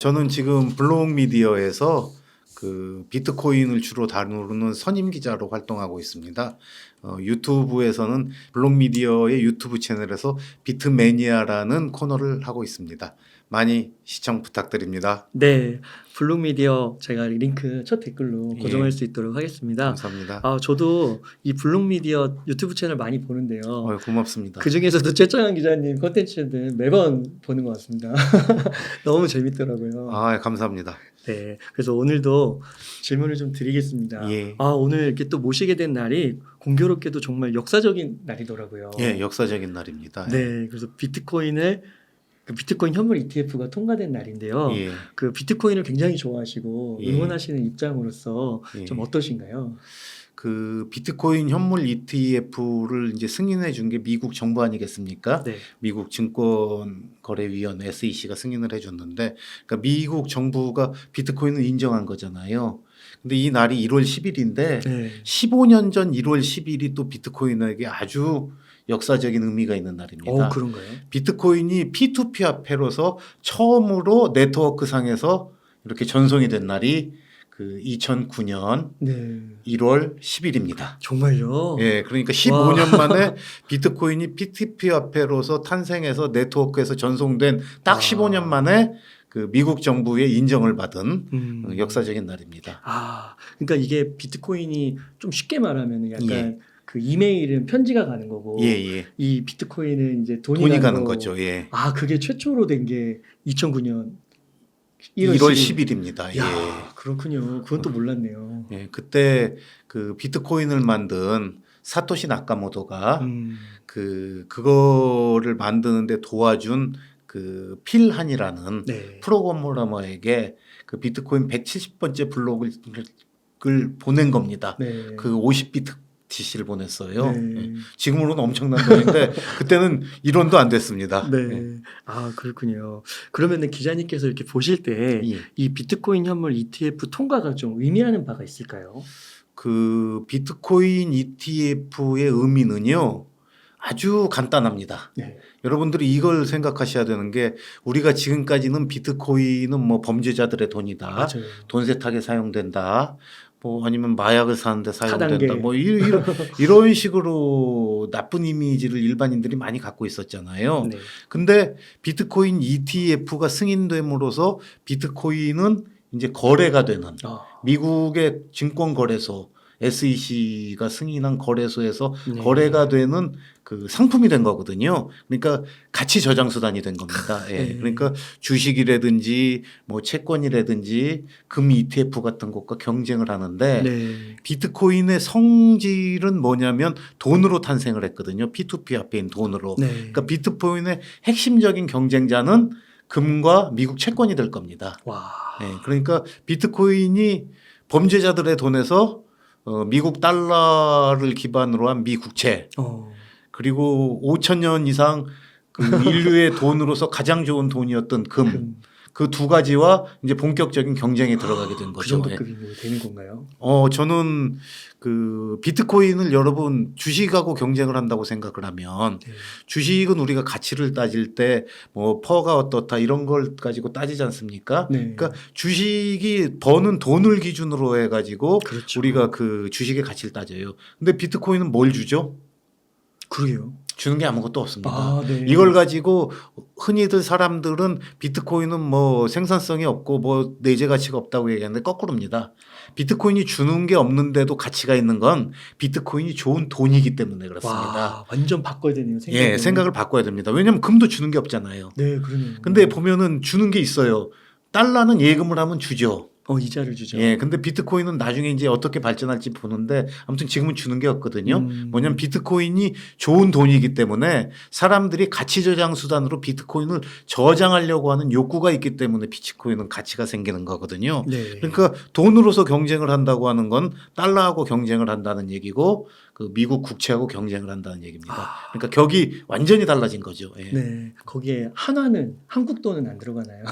저는 지금 블록미디어에서 그 비트코인을 주로 다루는 선임 기자로 활동하고 있습니다. 유튜브에서는 블록미디어의 유튜브 채널에서 비트매니아라는 코너를 하고 있습니다. 많이 시청 부탁드립니다. 네, 블록미디어 제가 링크 첫 댓글로 예. 고정할 수 있도록 하겠습니다. 감사합니다. 저도 이 블록미디어 유튜브 채널 많이 보는데요. 고맙습니다. 그 중에서도 최정한 기자님 콘텐츠는 매번 보는 것 같습니다. 너무 재밌더라고요. 감사합니다. 네, 그래서 오늘도 질문을 좀 드리겠습니다. 예. 오늘 이렇게 또 모시게 된 날이 공교롭게도 정말 역사적인 날이더라고요. 예, 역사적인 날입니다. 네, 그래서 비트코인 현물 ETF가 통과된 날인데요. 예. 그 비트코인을 굉장히 좋아하시고 예. 응원하시는 입장으로서 예. 좀 어떠신가요? 그 비트코인 현물 ETF를 이제 승인해 준 게 미국 정부 아니겠습니까? 네. 미국 증권거래위원회 SEC가 승인을 해줬는데, 그러니까 미국 정부가 비트코인을 인정한 거잖아요. 근데 이 날이 1월 10일인데 네. 15년 전 1월 10일이 또 비트코인에게 아주 역사적인 의미가 있는 날입니다. 그런가요? 비트코인이 P2P 화폐로서 처음으로 네트워크 상에서 이렇게 전송이 된 날이 그 2009년 네. 1월 10일입니다. 정말요? 예, 그러니까 15년 만에 비트코인이 P2P 화폐로서 탄생해서 네트워크에서 전송된 딱 15년 만에 그 미국 정부의 인정을 받은 역사적인 날입니다. 그러니까 이게 비트코인이 좀 쉽게 말하면 약간 예. 그 이메일은 편지가 가는 거고 예. 이 비트코인은 이제 돈이 가는 거죠. 예. 그게 최초로 된 게 2009년 1월 10일입니다. 야, 예. 그렇군요. 그건 또 몰랐네요. 예, 그때 그 비트코인을 만든 사토시 나카모토가 그거를 만드는데 도와준 그 필한이라는 네. 프로그래머에게 그 비트코인 170번째 블록을 보낸 겁니다. 네. 그 50비트 DC를 보냈어요. 네. 예. 지금으로는 엄청난 돈인데 그때는 1원도 안 됐습니다. 네. 예. 그렇군요. 그러면은 기자님께서 이렇게 보실 때 이 예. 비트코인 현물 ETF 통과가 좀 의미하는 바가 있을까요? 그 비트코인 ETF의 의미는요, 아주 간단합니다. 네. 여러분들이 이걸 생각하셔야 되는 게, 우리가 지금까지는 비트코인은 뭐 범죄자들의 돈이다, 맞아요. 돈 세탁에 사용된다, 뭐 아니면 마약을 사는데 사용된다, 타단계. 뭐 이런 식으로 나쁜 이미지를 일반인들이 많이 갖고 있었잖아요. 네. 근데 비트코인 ETF가 승인됨으로써 비트코인은 이제 거래가 되는 미국의 증권거래소 SEC가 승인한 거래소에서 네. 거래가 되는 그 상품이 된 거거든요. 그러니까 가치 저장 수단이 된 겁니다. 예. 네. 그러니까 주식이라든지 뭐 채권이라든지 금 ETF 같은 것과 경쟁을 하는데, 네. 비트코인의 성질은 뭐냐면 돈으로 탄생을 했거든요. P2P 화폐인 돈으로. 네. 그러니까 비트코인의 핵심적인 경쟁자는 금과 미국 채권이 될 겁니다. 와. 예, 그러니까 비트코인이 범죄자들의 돈에서 미국 달러를 기반으로 한 미국채, 그리고 5,000년 이상 그 인류의 돈으로서 가장 좋은 돈이었던 금, 그 두 가지와 이제 본격적인 경쟁에 들어가게 된 그 거죠. 정도 급이 되는 건가요? 저는 그 비트코인을 여러분 주식하고 경쟁을 한다고 생각을 하면, 네. 주식은 우리가 가치를 따질 때 뭐 퍼가 어떻다 이런 걸 가지고 따지지 않습니까? 네. 그러니까 주식이 버는 돈을 기준으로 해가지고 그렇죠. 우리가 그 주식의 가치를 따져요. 근데 비트코인은 뭘 주죠? 그러게요. 주는 게 아무것도 없습니다. 네. 이걸 가지고 흔히들 사람들은 비트코인은 뭐 생산성이 없고 뭐 내재 가치가 없다고 얘기하는데 거꾸로입니다. 비트코인이 주는 게 없는데도 가치가 있는 건 비트코인이 좋은 돈이기 때문에 그렇습니다. 완전 바꿔야 되네요. 생각을. 예, 생각을 바꿔야 됩니다. 왜냐하면 금도 주는 게 없잖아요. 네, 그러네요. 근데 보면은 주는 게 있어요. 달러는 예금을 하면 주죠. 이자를 주죠. 예, 근데 비트코인은 나중에 이제 어떻게 발전할지 보는데 아무튼 지금은 주는 게 없거든요. 뭐냐면 비트코인이 좋은 돈이기 때문에 사람들이 가치 저장 수단으로 비트코인을 저장하려고 하는 욕구가 있기 때문에 비트코인은 가치가 생기는 거거든요. 네. 그러니까 돈으로서 경쟁을 한다고 하는 건 달러하고 경쟁을 한다는 얘기고, 그 미국 국채하고 경쟁을 한다는 얘기입니다. 그러니까 격이 완전히 달라진 거죠. 예. 네. 거기에 한화는 한국 돈은 안 들어가나요?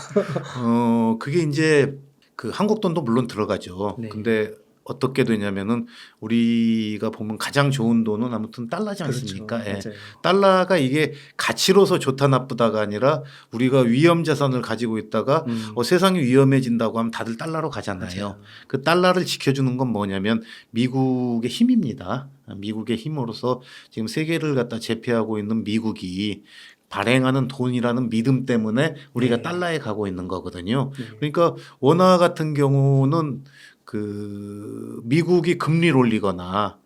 그게 이제 그 한국 돈도 물론 들어가죠. 네. 근데 어떻게 되냐면은 우리가 보면 가장 좋은 돈은 아무튼 달러지 않습니까? 그렇죠. 예. 맞아요. 달러가 이게 가치로서 좋다 나쁘다가 아니라 우리가 위험 자산을 가지고 있다가 세상이 위험해진다고 하면 다들 달러로 가잖아요. 맞아요. 그 달러를 지켜주는 건 뭐냐면 미국의 힘입니다. 미국의 힘으로서 지금 세계를 갖다 제패하고 있는 미국이 발행하는 돈이라는 믿음 때문에 우리가 네. 달러에 가고 있는 거거든요. 네. 그러니까 원화 같은 경우는 그 미국이 금리를 올리거나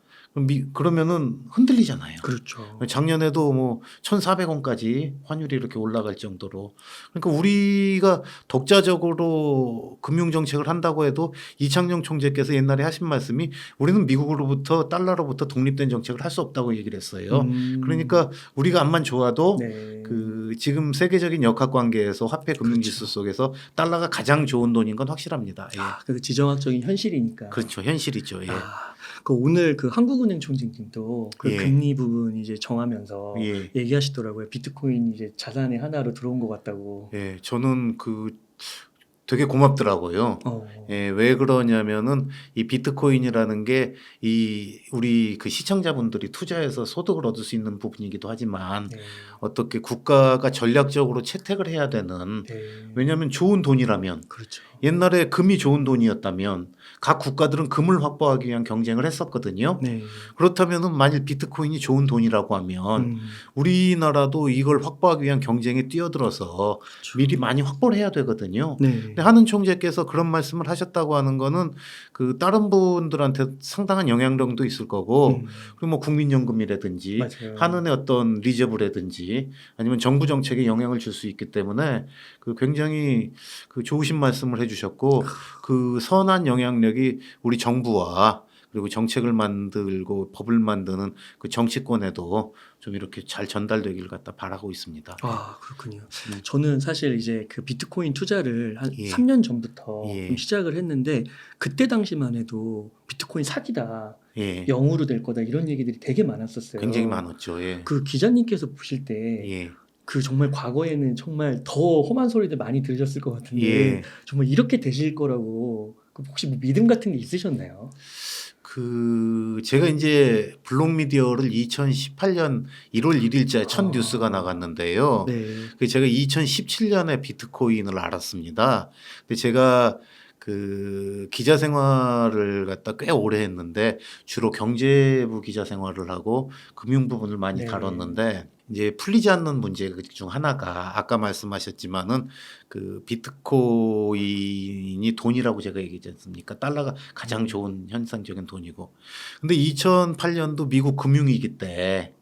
그러면은 흔들리잖아요. 그렇죠. 작년에도 뭐 1,400원까지 환율이 이렇게 올라갈 정도로. 그러니까 우리가 독자적으로 금융 정책을 한다고 해도 이창용 총재께서 옛날에 하신 말씀이 우리는 미국으로부터 달러로부터 독립된 정책을 할 수 없다고 얘기를 했어요. 그러니까 우리가 암만 좋아도 네. 그 지금 세계적인 역학 관계에서 화폐 금융 지수 속에서 달러가 가장 좋은 돈인 건 확실합니다. 예. 그 지정학적인 현실이니까. 그렇죠. 현실이죠. 예. 그 오늘 그 한국은행 총재님도 그 예. 금리 부분 이제 정하면서 예. 얘기하시더라고요. 비트코인 이제 자산의 하나로 들어온 것 같다고. 예, 저는 그 되게 고맙더라고요. 예, 왜 그러냐면은 이 비트코인이라는 게 이 우리 그 시청자분들이 투자해서 소득을 얻을 수 있는 부분이기도 하지만 네. 어떻게 국가가 전략적으로 채택을 해야 되는 네. 왜냐하면 좋은 돈이라면 그렇죠. 옛날에 금이 좋은 돈이었다면 각 국가들은 금을 확보하기 위한 경쟁을 했었거든요. 네. 그렇다면은 만일 비트코인이 좋은 돈이라고 하면 우리나라도 이걸 확보하기 위한 경쟁에 뛰어들어서 그렇죠. 미리 많이 확보를 해야 되거든요. 네. 근데 한은 총재께서 그런 말씀을 하셨다고 하는 거는 그 다른 분들한테 상당한 영향력도 있을 거고 그리고 뭐 국민연금이라든지 맞아요. 한은의 어떤 리저브라든지 아니면 정부 정책에 영향을 줄 수 있기 때문에 그 굉장히 그 좋으신 말씀을 해주셨고 그 선한 영향력이 우리 정부와 그리고 정책을 만들고 법을 만드는 그 정치권에도 좀 이렇게 잘 전달되기를 갖다 바라고 있습니다. 아, 그렇군요. 저는 사실 이제 그 비트코인 투자를 한 예. 3년 전부터 예. 좀 시작을 했는데 그때 당시만 해도 비트코인 사기다. 예. 0으로 될 거다 이런 얘기들이 되게 많았었어요. 굉장히 많았죠. 예. 그 기자님께서 보실 때 예. 그 정말 과거에는 정말 더 험한 소리들 많이 들으셨을 것 같은데 예. 정말 이렇게 되실 거라고 혹시 뭐 믿음 같은 게 있으셨나요? 그 제가 이제 블록미디어를 2018년 1월 1일자에 첫 뉴스가 나갔는데요. 네. 그 제가 2017년에 비트코인을 알았습니다. 근데 제가 그 기자 생활을 갖다 꽤 오래 했는데 주로 경제부 기자 생활을 하고 금융 부분을 많이 네. 다뤘는데 이제 풀리지 않는 문제 중 하나가 아까 말씀하셨지만은 그 비트코인이 돈이라고 제가 얘기했지 않습니까? 달러가 가장 좋은 현상적인 돈이고. 근데 2008년도 미국 금융위기 때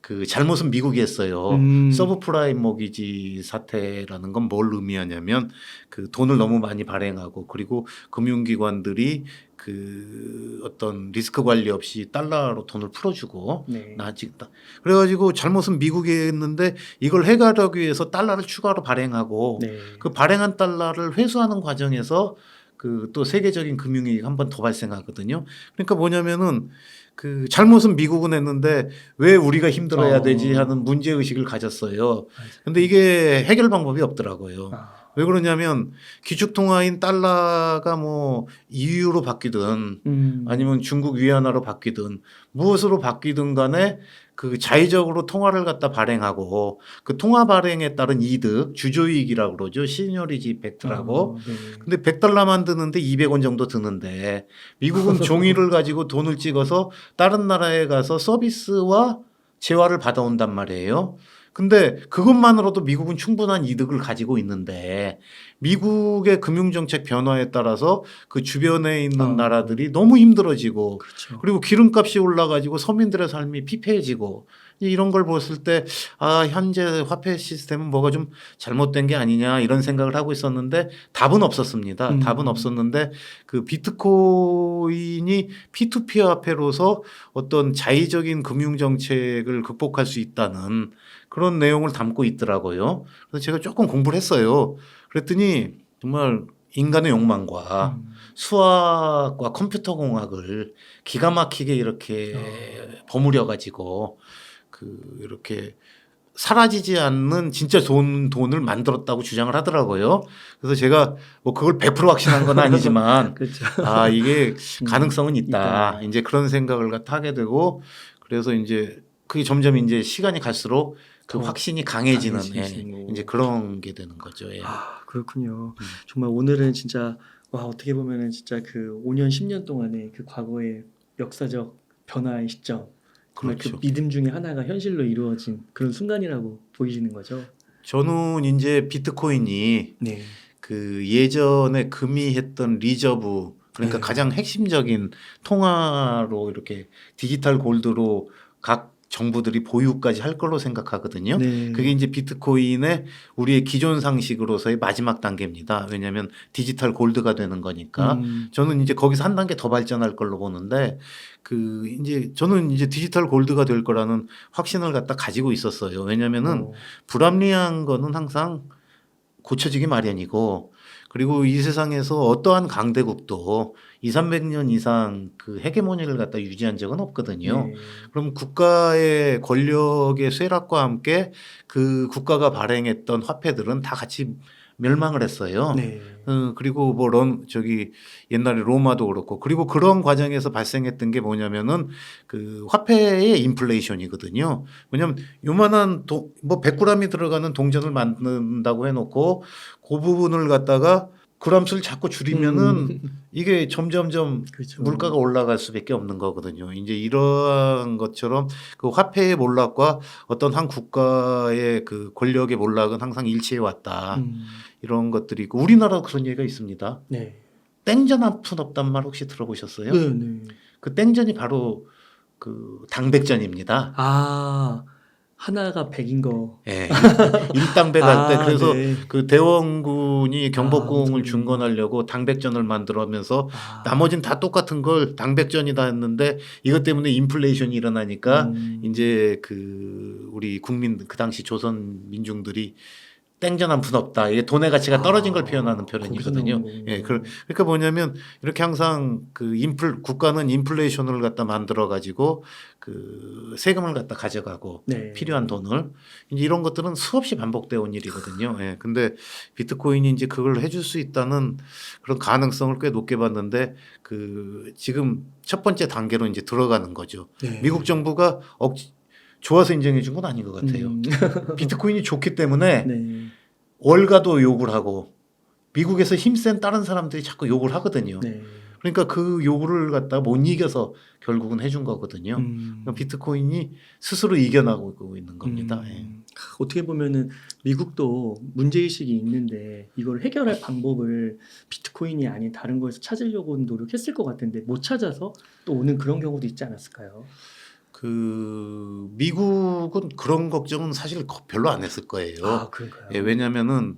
그 잘못은 미국이 했어요. 서브프라임 모기지 사태라는 건 뭘 의미하냐면 그 돈을 너무 많이 발행하고 그리고 금융기관들이 그 어떤 리스크 관리 없이 달러로 돈을 풀어주고 네. 나아지겠다. 그래가지고 잘못은 미국이 했는데 이걸 해결하기 위해서 달러를 추가로 발행하고 네. 그 발행한 달러를 회수하는 과정에서 그 또 세계적인 금융위기가 한 번 더 발생하거든요. 그러니까 뭐냐면은 그 잘못은 미국은 했는데 왜 우리가 힘들어야 되지 하는 문제 의식을 가졌어요. 근데 이게 해결 방법이 없더라고요. 왜 그러냐면 기축통화인 달러가 뭐 EU로 바뀌든 아니면 중국 위안화로 바뀌든 무엇으로 바뀌든 간에 그 자의적으로 통화를 갖다 발행하고 그 통화 발행에 따른 이득, 주조이익이라고 그러죠. 시니어리티 이펙트라고. 네. 근데 100달러만 드는데 200원 정도 드는데 미국은 종이를 가지고 돈을 찍어서 다른 나라에 가서 서비스와 재화를 받아온단 말이에요. 근데 그것만으로도 미국은 충분한 이득을 가지고 있는데 미국의 금융정책 변화에 따라서 그 주변에 있는 나라들이 너무 힘들어지고 그렇죠. 그리고 기름값이 올라가지고 서민들의 삶이 피폐해지고 이런 걸 봤을 때 아, 현재 화폐 시스템은 뭐가 좀 잘못된 게 아니냐 이런 생각을 하고 있었는데 답은 없었습니다. 답은 없었는데 그 비트코인이 P2P 화폐로서 어떤 자의적인 금융 정책을 극복할 수 있다는 그런 내용을 담고 있더라고요. 그래서 제가 조금 공부를 했어요. 그랬더니 정말 인간의 욕망과 수학과 컴퓨터 공학을 기가 막히게 이렇게 버무려 가지고 그 이렇게 사라지지 않는 진짜 좋은 돈을 만들었다고 주장을 하더라고요. 그래서 제가 뭐 그걸 100% 확신한 건 아니지만 그렇죠. 아 이게 가능성은 있다. 있다. 이제 그런 생각을 갖다 하게 되고 그래서 이제 그게 점점 이제 시간이 갈수록 그 더 확신이 강해지는 강해지는 거고. 이제 그런 게 되는 거죠. 예. 아, 그렇군요. 정말 오늘은 진짜 와, 어떻게 보면은 진짜 그 5년 10년 동안의 그 과거의 역사적 변화의 시점, 정말 그렇죠. 그 믿음 중에 하나가 현실로 이루어진 그런 순간이라고 보이시는 거죠. 저는 이제 비트코인이 네. 그 예전에 금이 했던 리저브 그러니까 네. 가장 핵심적인 통화로 이렇게 디지털 골드로 각 정부들이 보유까지 할 걸로 생각하거든요. 네. 그게 이제 비트코인의 우리의 기존 상식으로서의 마지막 단계입니다. 왜냐하면 디지털 골드가 되는 거니까. 저는 이제 거기서 한 단계 더 발전할 걸로 보는데 그 이제 저는 이제 디지털 골드가 될 거라는 확신을 갖다 가지고 있었어요. 왜냐하면은 불합리한 거는 항상 고쳐지기 마련이고 그리고 이 세상에서 어떠한 강대국도 2, 300년 이상 그 헤게모니를 갖다 유지한 적은 없거든요. 네. 그럼 국가의 권력의 쇠락과 함께 그 국가가 발행했던 화폐들은 다 같이 멸망을 했어요. 네. 그리고 뭐 저기 옛날에 로마도 그렇고 그리고 그런 과정에서 발생했던 게 뭐냐면은 그 화폐의 인플레이션이거든요. 왜냐하면 요만한 뭐 100g이 들어가는 동전을 만든다고 해놓고 그 부분을 갖다가 그람수를 자꾸 줄이면은 이게 점점점 그렇죠. 물가가 올라갈 수밖에 없는 거거든요. 이제 이러한 것처럼 그 화폐의 몰락과 어떤 한 국가의 그 권력의 몰락은 항상 일치해 왔다. 이런 것들이 있고 우리나라도 그런 얘기가 있습니다. 네. 땡전 한 푼 없단 말 혹시 들어보셨어요? 네, 네. 그 땡전이 바로 그 당백전입니다. 아, 하나가 100인 거. 예, 일당백 할 때 그래서 네. 그 대원군이 경복궁을 엄청 중건하려고 당백전을 만들어면서 아. 나머지는 다 똑같은 걸 당백전이다 했는데 이것 때문에 인플레이션이 일어나니까 이제 그 우리 국민 그 당시 조선 민중들이 땡전 한 푼 없다. 이게 돈의 가치가 떨어진 걸 표현하는 표현이거든요. 예, 그러니까 뭐냐면 이렇게 항상 그 국가는 인플레이션을 갖다 만들어 가지고 그 세금을 갖다 가져가고 네. 필요한 돈을 이제 이런 것들은 수없이 반복되어 온 일이거든요. 예, 근데 비트코인이 이제 그걸 해줄 수 있다는 그런 가능성을 꽤 높게 봤는데 그 지금 첫 번째 단계로 이제 들어가는 거죠. 네. 미국 정부가 좋아서 인정해 준 건 아닌 것 같아요. 비트코인이 좋기 때문에 네. 월가도 욕을 하고 미국에서 힘센 다른 사람들이 자꾸 욕을 하거든요. 네. 그러니까 그 욕을 갖다 못 이겨서 결국은 해준 거거든요. 그러니까 비트코인이 스스로 이겨나가고 있는 겁니다. 예. 어떻게 보면은 미국도 문제의식이 있는데 이걸 해결할 방법을 비트코인이 아닌 다른 거에서 찾으려고 노력했을 것 같은데 못 찾아서 또 오는 그런 경우도 있지 않았을까요? 그 미국은 그런 걱정은 사실 별로 안 했을 거예요. 아, 그런가요? 예, 왜냐하면은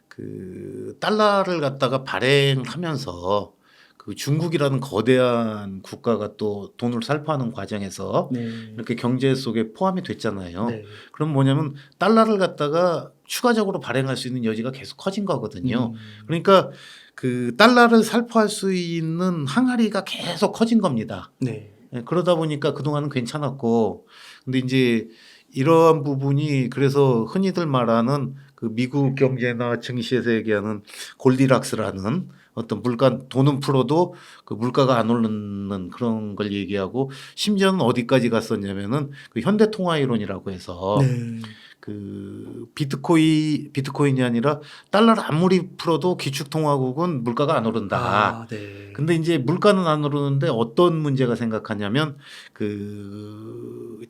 그 달러를 갖다가 발행하면서 그 중국이라는 거대한 국가가 또 돈을 살포하는 과정에서 네. 이렇게 경제 속에 포함이 됐잖아요. 네. 그럼 뭐냐면 달러를 갖다가 추가적으로 발행할 수 있는 여지가 계속 커진 거거든요. 그러니까 그 달러를 살포할 수 있는 항아리가 계속 커진 겁니다. 네. 예, 그러다 보니까 그동안은 괜찮았고 근데 이제 이러한 부분이 그래서 흔히들 말하는 그 미국 경제나 증시에서 얘기하는 골디락스라는 어떤 돈은 풀어도 그 물가가 안 오르는 그런 걸 얘기하고 심지어는 어디까지 갔었냐면은 그 현대통화이론이라고 해서 네. 그 비트코인이 아니라 달러를 아무리 풀어도 기축통화국은 물가가 안 오른다. 아, 네. 근데 이제 물가는 안 오르는데 어떤 문제가 생각하냐면 그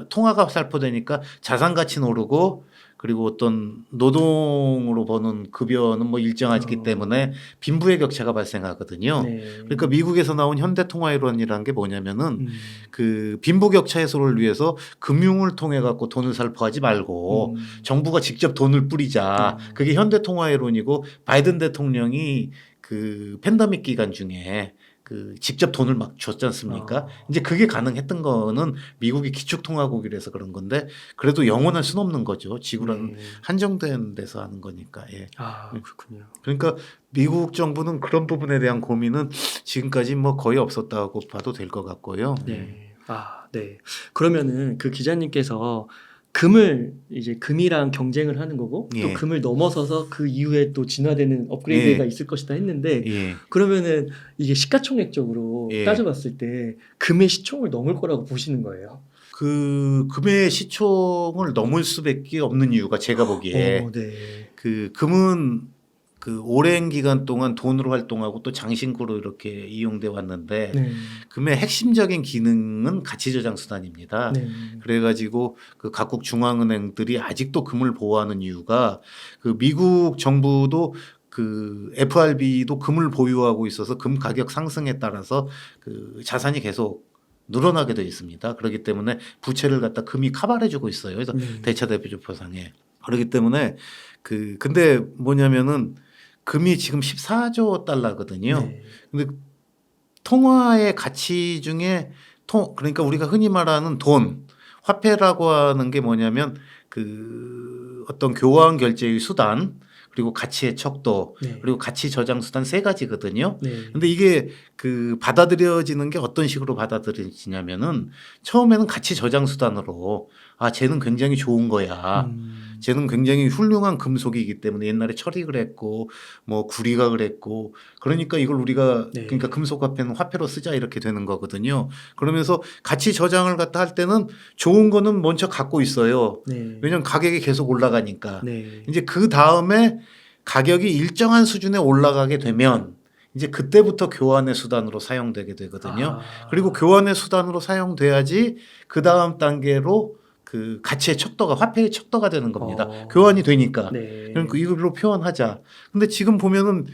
통화가 살포되니까 자산 가치는 오르고 그리고 어떤 노동으로 버는 급여는 뭐 일정하기 때문에 빈부의 격차가 발생하거든요. 네. 그러니까 미국에서 나온 현대통화이론이라는 게 뭐냐면은 그 빈부 격차 해소를 위해서 금융을 통해 갖고 돈을 살포하지 말고 정부가 직접 돈을 뿌리자. 그게 현대통화이론이고 바이든 대통령이 그 팬데믹 기간 중에 그 직접 돈을 막 줬지 않습니까? 이제 그게 가능했던 거는 미국이 기축통화국이라서 그런 건데 그래도 영원할 수는 없는 거죠. 지구라는 한정된 데서 하는 거니까. 예. 아, 그렇군요. 그러니까 미국 정부는 그런 부분에 대한 고민은 지금까지 뭐 거의 없었다고 봐도 될 것 같고요. 네. 아, 네. 그러면은 그 기자님께서 금을 이제 금이랑 경쟁을 하는 거고 예. 또 금을 넘어서서 그 이후에 또 진화되는 업그레이드가 예. 있을 것이다 했는데 예. 그러면은 이게 시가총액적으로 예. 따져봤을 때 금의 시총을 넘을 거라고 보시는 거예요. 그 금의 시총을 넘을 수밖에 없는 이유가 제가 보기에 네. 그 금은 그 오랜 기간 동안 돈으로 활동하고 또 장신구로 이렇게 이용돼 왔는데 네. 금의 핵심적인 기능은 가치 저장 수단입니다. 네. 그래가지고 그 각국 중앙은행들이 아직도 금을 보호하는 이유가 그 미국 정부도 그 FRB도 금을 보유하고 있어서 금 가격 상승에 따라서 그 자산이 계속 늘어나게 돼 있습니다. 그렇기 때문에 부채를 갖다 금이 커버해주고 있어요. 그래서 대차 대표조표상에 그렇기 때문에 그 근데 뭐냐면은 금이 지금 14조 달러거든요. 네. 근데 통화의 가치 중에 그러니까 우리가 흔히 말하는 돈, 화폐라고 하는 게 뭐냐면 그 어떤 교환 결제의 수단 그리고 가치의 척도 네. 그리고 가치 저장 수단 세 가지거든요. 네. 근데 이게 그 받아들여지는 게 어떤 식으로 받아들여지냐면은 처음에는 가치 저장 수단으로 아 쟤는 굉장히 좋은 거야. 쟤는 굉장히 훌륭한 금속이기 때문에 옛날에 철이 그랬고 뭐 구리가 그랬고 그러니까 이걸 우리가 네. 그러니까 금속 화폐는 화폐로 쓰자 이렇게 되는 거거든요. 그러면서 가치 저장을 갖다 할 때는 좋은 거는 먼저 갖고 있어요. 네. 왜냐하면 가격이 계속 올라가니까. 네. 이제 그 다음에 가격이 일정한 수준에 올라가게 되면 이제 그때부터 교환의 수단으로 사용되게 되거든요. 그리고 교환의 수단으로 사용돼야지 그 다음 단계로 그 가치의 척도가 화폐의 척도가 되는 겁니다. 교환이 되니까. 네. 그러니까 이걸로 표현하자. 근데 지금 보면은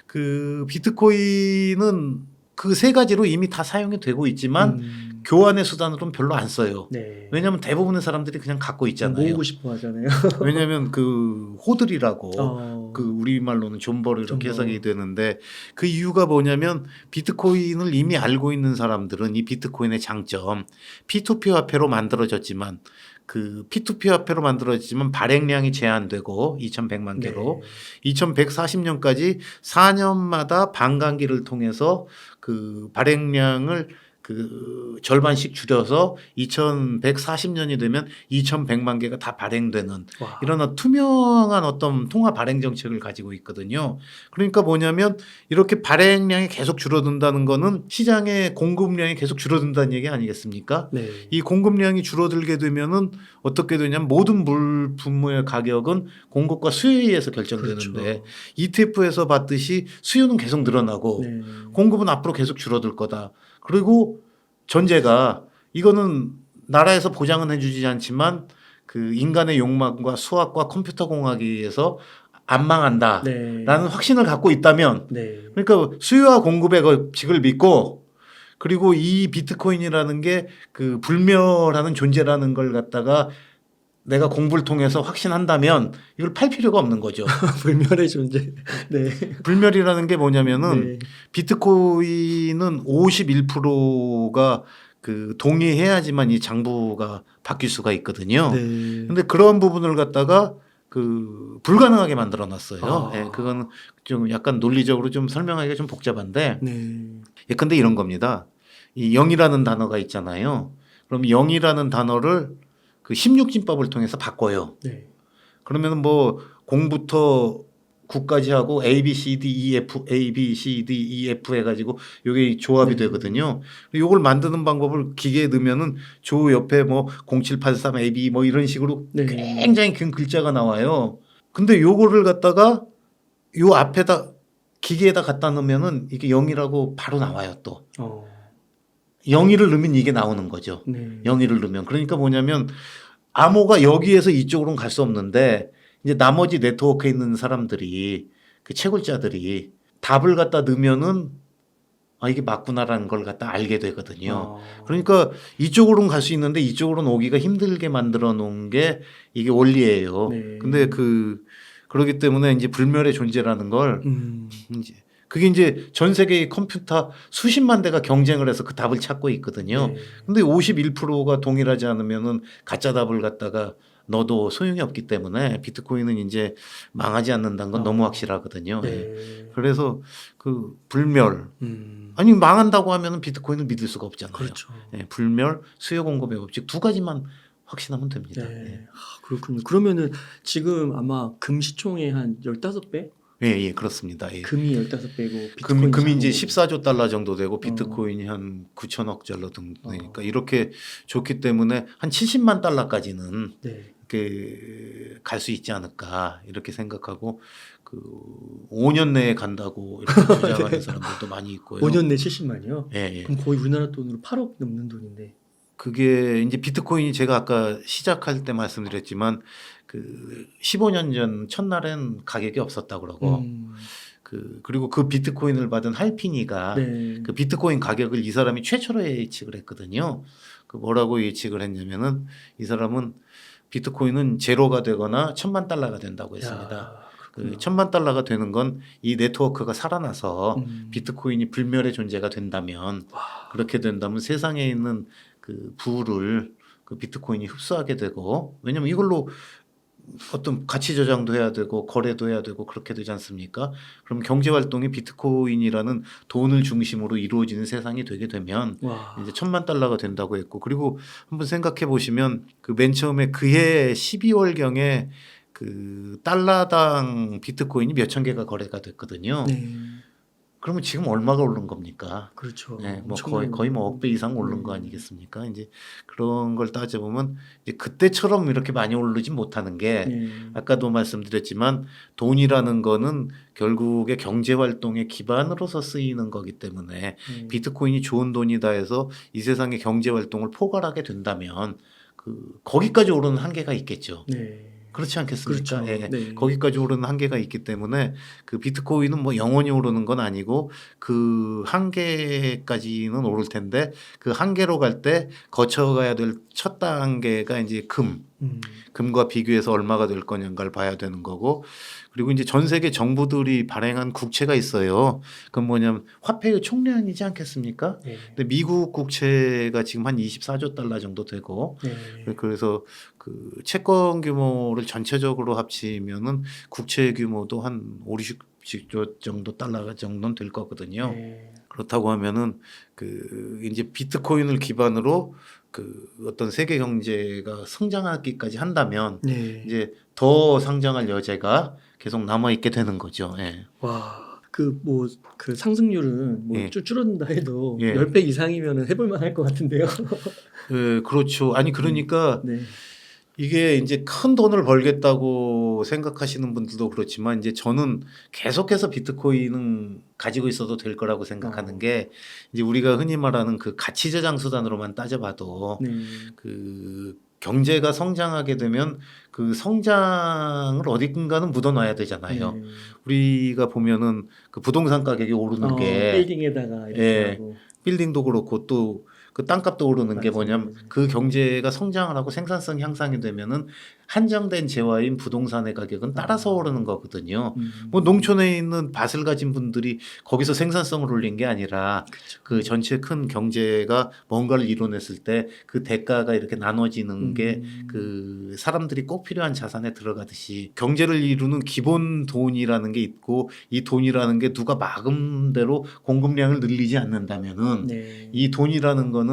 그 비트코인은 그 세 가지로 이미 다 사용이 되고 있지만 교환의 수단으로는 별로 안 써요. 네. 왜냐하면 대부분의 사람들이 그냥 갖고 있잖아요. 모으고 싶어 하잖아요. 왜냐하면 그 호들이라고 그 우리말로는 존버를 이렇게 존버. 해석이 되는데 그 이유가 뭐냐면 비트코인을 이미 알고 있는 사람들은 이 비트코인의 장점 P2P 화폐로 만들어졌지만 그 P2P 화폐로 만들어졌지만 발행량이 제한되고 2,100만 개로 2140년까지 4년마다 반감기를 통해서 그 발행량을 그 절반씩 줄여서 2140년이 되면 2100만 개가 다 발행되는 와. 이런 투명한 어떤 통화 발행 정책을 가지고 있거든요. 그러니까 뭐냐면 이렇게 발행량이 계속 줄어든다는 거는 시장의 공급량이 계속 줄어든다는 얘기 아니겠습니까? 네. 이 공급량이 줄어들게 되면은 어떻게 되냐면 모든 물품의 가격은 공급과 수요에 의해서 결정되는데 그렇죠. ETF에서 봤듯이 수요는 계속 늘어나고 네. 공급은 앞으로 계속 줄어들 거다. 그리고 전제가 이거는 나라에서 보장은 해주지 않지만 그 인간의 욕망과 수학과 컴퓨터 공학에 의해서 안 망한다라는 네. 확신을 갖고 있다면 네. 그러니까 수요와 공급의 법칙을 믿고 그리고 이 비트코인이라는 게 그 불멸하는 존재라는 걸 갖다가 내가 공부를 통해서 확신한다면 이걸 팔 필요가 없는 거죠. 불멸의 존재. 네. 불멸이라는 게 뭐냐면은 네. 비트코인은 51%가 그 동의해야지만 이 장부가 바뀔 수가 있거든요. 네. 근데 그런 부분을 갖다가 그 불가능하게 만들어 놨어요. 예, 그거는 좀 약간 논리적으로 좀 설명하기가 좀 복잡한데 네. 예컨대 이런 겁니다. 이 0이라는 단어가 있잖아요. 그럼 0이라는 단어를 그 16진법을 통해서 바꿔요. 네. 그러면 뭐 공부터 9까지 하고 A, B, C, D, E, F, A, B, C, D, E, F 해가지고 이게 조합이 되거든요. 이걸 만드는 방법을 기계에 넣으면은 조 옆에 뭐 0783 A, B 뭐 이런 식으로 네. 굉장히 긴 글자가 나와요. 근데 요거를 갖다가 요 앞에다 기계에다 갖다 놓으면은 이게 0이라고 바로 나와요 또. 0일을 넣으면 이게 나오는 거죠. 네. 0일을 넣으면. 그러니까 뭐냐면 암호가 여기에서 이쪽으로는 갈 수 없는데 이제 나머지 네트워크에 있는 사람들이 그 채굴자들이 답을 갖다 넣으면은 아 이게 맞구나라는 걸 갖다 알게 되거든요. 그러니까 이쪽으로는 갈 수 있는데 이쪽으로는 오기가 힘들게 만들어 놓은 게 이게 원리예요. 네. 근데 그러기 때문에 이제 불멸의 존재라는 걸 이제 그게 이제 전 세계의 컴퓨터 수십만 대가 경쟁을 해서 그 답을 찾고 있거든요. 네. 근데 51%가 동일하지 않으면은 가짜 답을 갖다가 넣어도 소용이 없기 때문에 비트코인은 이제 망하지 않는다는 건 너무 확실하거든요. 예. 네. 그래서 그 불멸 아니 망한다고 하면은 비트코인을 믿을 수가 없잖아요. 그렇죠. 예, 불멸 수요 공급의 법칙 두 가지만 확신하면 됩니다. 네. 그렇군요. 그러면은 지금 아마 금 시총의 한 15배? 예, 그렇습니다. 예. 금이 15배고 비트코인 금이 이제 4억. 14조 달러 정도 되고 비트코인이 한 9천억 달러 정도 되니까 이렇게 좋기 때문에 한 70만 달러까지는 네. 이렇게 갈 수 있지 않을까 이렇게 생각하고 그 5년 내에 간다고 이렇게 주장하는 네. 사람들도 많이 있고요. 5년 내 70만이요? 예. 그럼 거의 우리나라 돈으로 8억 넘는 돈인데. 그게 이제 비트코인이 제가 아까 시작할 때 말씀드렸지만 그 15년 전 첫날엔 가격이 없었다 그러고 그리고 그 비트코인을 받은 할피니가 네. 그 비트코인 가격을 이 사람이 최초로 예측을 했거든요. 그 뭐라고 예측을 했냐면은 이 사람은 비트코인은 제로가 되거나 1,000만 달러가 된다고 했습니다. 야, 그 그렇구나. 1,000만 달러가 되는 건 이 네트워크가 살아나서 음. 비트코인이 불멸의 존재가 된다면 그렇게 된다면 세상에 있는 그 부를 그 비트코인이 흡수하게 되고 왜냐면 이걸로 어떤 가치 저장도 해야 되고 거래도 해야 되고 그렇게 되지 않습니까? 그럼 경제 활동이 비트코인이라는 돈을 중심으로 이루어지는 세상이 되게 되면 와. 이제 1,000만 달러가 된다고 했고 그리고 한번 생각해 보시면 그 맨 처음에 그해 12월경에 그 달러당 비트코인이 몇천 개가 거래가 됐거든요. 네. 그러면 지금 얼마가 오른 겁니까? 그렇죠. 네, 뭐 엄청나게 거의 뭐 억배 이상 오른 거 아니겠습니까? 이제 그런 걸 따져보면 이제 그때처럼 이렇게 많이 오르진 못하는 게 네. 아까도 말씀드렸지만 돈이라는 거는 결국에 경제 활동의 기반으로서 쓰이는 거기 때문에 네. 비트코인이 좋은 돈이다 해서 이 세상의 경제 활동을 포괄하게 된다면 그 거기까지 오르는 한계가 있겠죠. 네. 그렇지 않겠습니까? 그렇죠. 예. 네. 거기까지 오르는 한계가 있기 때문에 그 비트코인은 뭐 영원히 오르는 건 아니고 그 한계까지는 오를 텐데 그 한계로 갈 때 거쳐가야 될 첫 단계가 이제 금과 비교해서 얼마가 될 거냐를 봐야 되는 거고 그리고 이제 전 세계 정부들이 발행한 국채가 있어요. 그건 뭐냐면 화폐의 총량이지 않겠습니까? 네. 근데 미국 국채가 지금 한 24조 달러 정도 되고 네. 그래서 그 채권 규모를 전체적으로 합치면은 국채 규모도 한 5, 60조 정도 달러 정도는 될 거거든요. 네. 그렇다고 하면은 그 이제 비트코인을 기반으로 그 어떤 세계 경제가 성장하기까지 한다면 네. 이제 더 상장할 여지가 계속 남아 있게 되는 거죠. 예. 와. 그 상승률은 뭐 예. 줄어든다 해도 예. 10배 이상이면은 해볼 만할 것 같은데요. 예, 그렇죠. 아니 그러니까 네. 이게 이제 큰 돈을 벌겠다고 생각하시는 분들도 그렇지만 이제 저는 계속해서 비트코인은 가지고 있어도 될 거라고 생각하는 게 이제 우리가 흔히 말하는 그 가치 저장 수단으로만 따져봐도 네. 그 경제가 성장하게 되면 그 성장을 어딘가는 묻어놔야 되잖아요. 네. 우리가 보면은 그 부동산 가격이 오르는 게 빌딩에다가 이렇게 예. 하고. 빌딩도 그렇고 또 그 땅값도 오르는 게 맞아요. 뭐냐면 그 경제가 성장을 하고 생산성 향상이 되면은 한정된 재화인 부동산의 가격은 따라서 오르는 거거든요. 뭐 농촌에 있는 밭을 가진 분들이 거기서 생산성을 올린 게 아니라 그쵸. 그 전체 큰 경제가 뭔가를 이뤄냈을 때 그 대가가 이렇게 나눠지는 게 그 사람들이 꼭 필요한 자산에 들어가듯이 경제를 이루는 기본 돈이라는 게 있고 이 돈이라는 게 누가 마음대로 공급량을 늘리지 않는다면은 네. 이 돈이라는 거는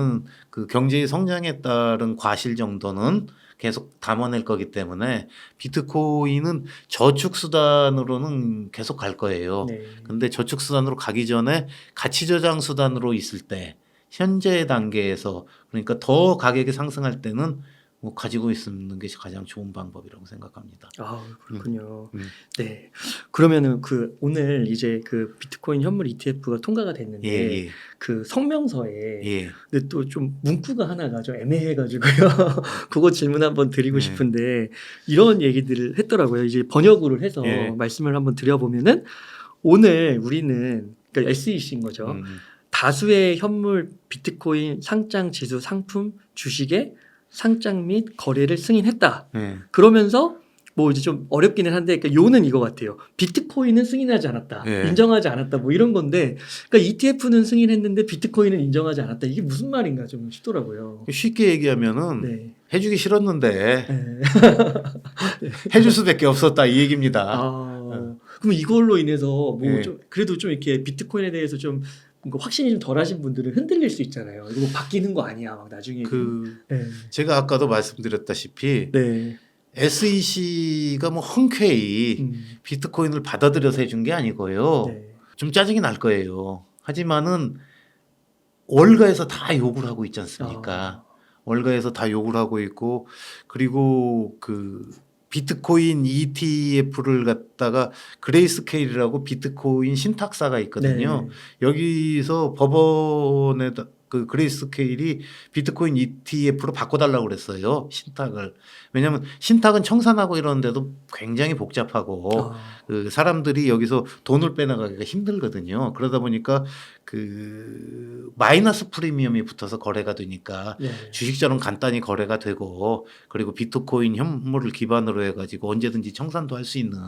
그 경제의 성장에 따른 과실 정도는 계속 담아낼 거기 때문에 비트코인은 저축 수단으로는 계속 갈 거예요. 네. 근데 저축 수단으로 가기 전에 가치 저장 수단으로 있을 때 현재 단계에서 그러니까 더 가격이 상승할 때는 뭐 가지고 있는 게 가장 좋은 방법이라고 생각합니다. 아, 그렇군요. 음. 네. 그러면은 그 오늘 이제 그 비트코인 현물 ETF가 통과가 됐는데 예, 그 성명서에 예. 근데 또 좀 문구가 하나가 좀 애매해가지고요. 그거 질문 한번 드리고 네. 싶은데 이런 얘기들을 했더라고요. 이제 번역을 해서 예. 말씀을 한번 드려보면은 오늘 우리는 그러니까 SEC인 거죠. 다수의 현물 비트코인 상장 지수 상품 주식의 상장 및 거래를 승인했다. 예. 그러면서 뭐 이제 좀 어렵기는 한데 그러니까 요는 이거 같아요. 비트코인은 승인하지 않았다. 예. 인정하지 않았다. 뭐 이런 건데 그러니까 ETF는 승인했는데 비트코인은 인정하지 않았다. 이게 무슨 말인가 좀 싶더라고요. 쉽게 얘기하면은 네. 해주기 싫었는데 네. 해줄 수밖에 없었다 이 얘기입니다. 그럼 이걸로 인해서 뭐 예. 좀 그래도 좀 이렇게 비트코인에 대해서 좀 이거 확신이 좀 덜하신 분들은 흔들릴 수 있잖아요. 이거 바뀌는 거 아니야, 막 나중에. 네. 제가 아까도 말씀드렸다시피 네. SEC가 뭐 흔쾌히 비트코인을 받아들여서 해준 게 아니고요. 네. 좀 짜증이 날 거예요. 하지만은 월가에서 다 욕을 하고 있지 않습니까? 월가에서 다 욕을 하고 있고, 그리고 그 비트코인 ETF를 갖다가 그레이스케일이라고 비트코인 신탁사가 있거든요. 네. 여기서 법원에다 그 그레이스케일이 비트코인 ETF로 바꿔달라고 그랬어요. 신탁을. 왜냐하면 신탁은 청산하고 이러는데도 굉장히 복잡하고 그 사람들이 여기서 돈을 빼나가기가 힘들거든요. 그러다 보니까 그 마이너스 프리미엄이 붙어서 거래가 되니까 네. 주식처럼 간단히 거래가 되고, 그리고 비트코인 현물을 기반으로 해가지고 언제든지 청산도 할 수 있는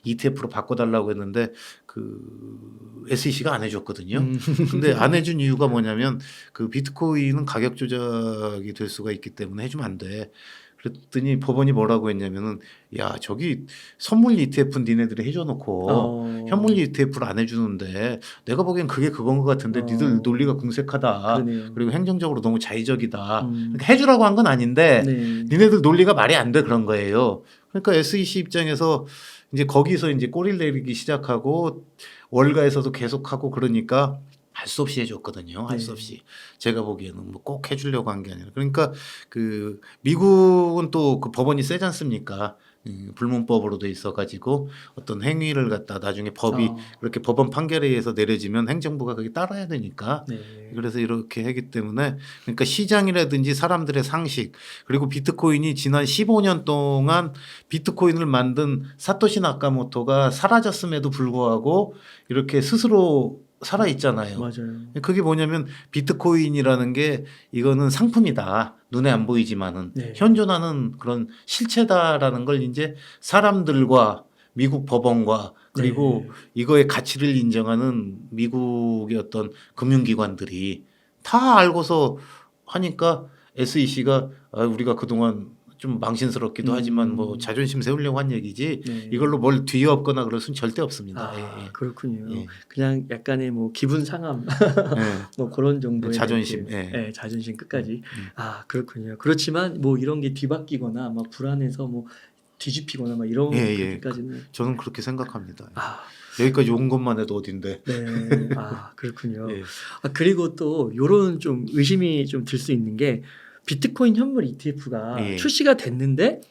ETF로 바꿔달라고 했는데 그 SEC가 안 해줬거든요. 근데 안 해준 이유가 뭐냐면 그 비트코인은 가격 조작이 될 수가 있기 때문에 해주면 안 돼. 그랬더니 법원이 뭐라고 했냐면은 야 저기 선물 ETF는 니네들이 해줘놓고 현물 ETF를 안 해주는데 내가 보기엔 그게 그건 것 같은데 니들 논리가 궁색하다. 그러네요. 그리고 행정적으로 너무 자의적이다. 그러니까 해주라고 한 건 아닌데 네. 니네들 논리가 말이 안 돼 그런 거예요. 그러니까 SEC 입장에서 이제 거기서 이제 꼬리를 내리기 시작하고 월가에서도 계속하고 그러니까 할 수 없이 해줬거든요. 할 수 없이. 제가 보기에는 뭐 꼭 해주려고 한 게 아니라. 그러니까 그 미국은 또 그 법원이 세지 않습니까? 불문법으로 돼 있어가지고 어떤 행위를 갖다 나중에 법이 그렇게 법원 판결에 의해서 내려지면 행정부가 그게 따라야 되니까. 네. 그래서 이렇게 하기 때문에 그러니까 시장이라든지 사람들의 상식, 그리고 비트코인이 지난 15년 동안 비트코인을 만든 사토시 나카모토가 사라졌음에도 불구하고 이렇게 스스로 살아 있잖아요. 맞아요. 그게 뭐냐면 비트코인이라는 게 이거는 상품이다. 눈에 안 보이지만은 네. 현존하는 그런 실체다라는 걸 이제 사람들과 미국 법원과 그리고 이거의 가치를 인정하는 미국의 어떤 금융기관들이 다 알고서 하니까 SEC가 우리가 그동안 좀 망신스럽기도 하지만 뭐 자존심 세우려고 한 얘기지 네. 이걸로 뭘 뒤엎거나 그럴 수는 절대 없습니다. 아, 그렇군요. 예. 그냥 약간의 뭐 기분 상함 예. 뭐 그런 정도의 자존심, 이렇게, 예. 자존심 끝까지. 아, 그렇군요. 그렇지만 뭐 이런 게 뒤바뀌거나 막 불안해서 뭐 뒤집히거나 막 이런 그렇게까지는 저는 그렇게 생각합니다. 아, 여기까지 온 것만 해도 어딘데. 네. 아, 그렇군요. 예. 아, 그리고 또 요런 좀 의심이 좀 들 수 있는 게 비트코인 현물 ETF가 예. 출시가 됐는데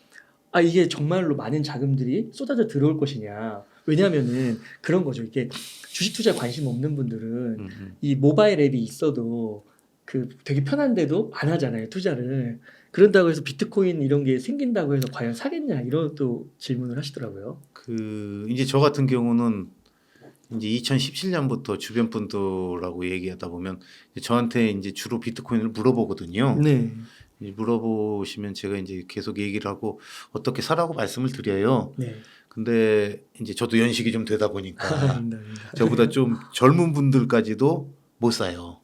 아, 이게 정말로 많은 자금들이 쏟아져 들어올 것이냐. 왜냐하면은 그런 거죠. 이게 주식 투자에 관심 없는 분들은 이 모바일 앱이 있어도 그 되게 편한데도 안 하잖아요, 투자를. 그런다고 해서 비트코인 이런 게 생긴다고 해서 과연 사겠냐 이런 또 질문을 하시더라고요. 그 이제 저 같은 경우는 이제 2017년부터 주변 분들하고 얘기하다 보면 저한테 이제 주로 비트코인을 물어보거든요. 네. 물어보시면 제가 이제 계속 얘기를 하고 어떻게 사라고 말씀을 드려요. 네. 근데 이제 저도 연식이 좀 되다 보니까 아닙니다. 저보다 좀 젊은 분들까지도 못 사요.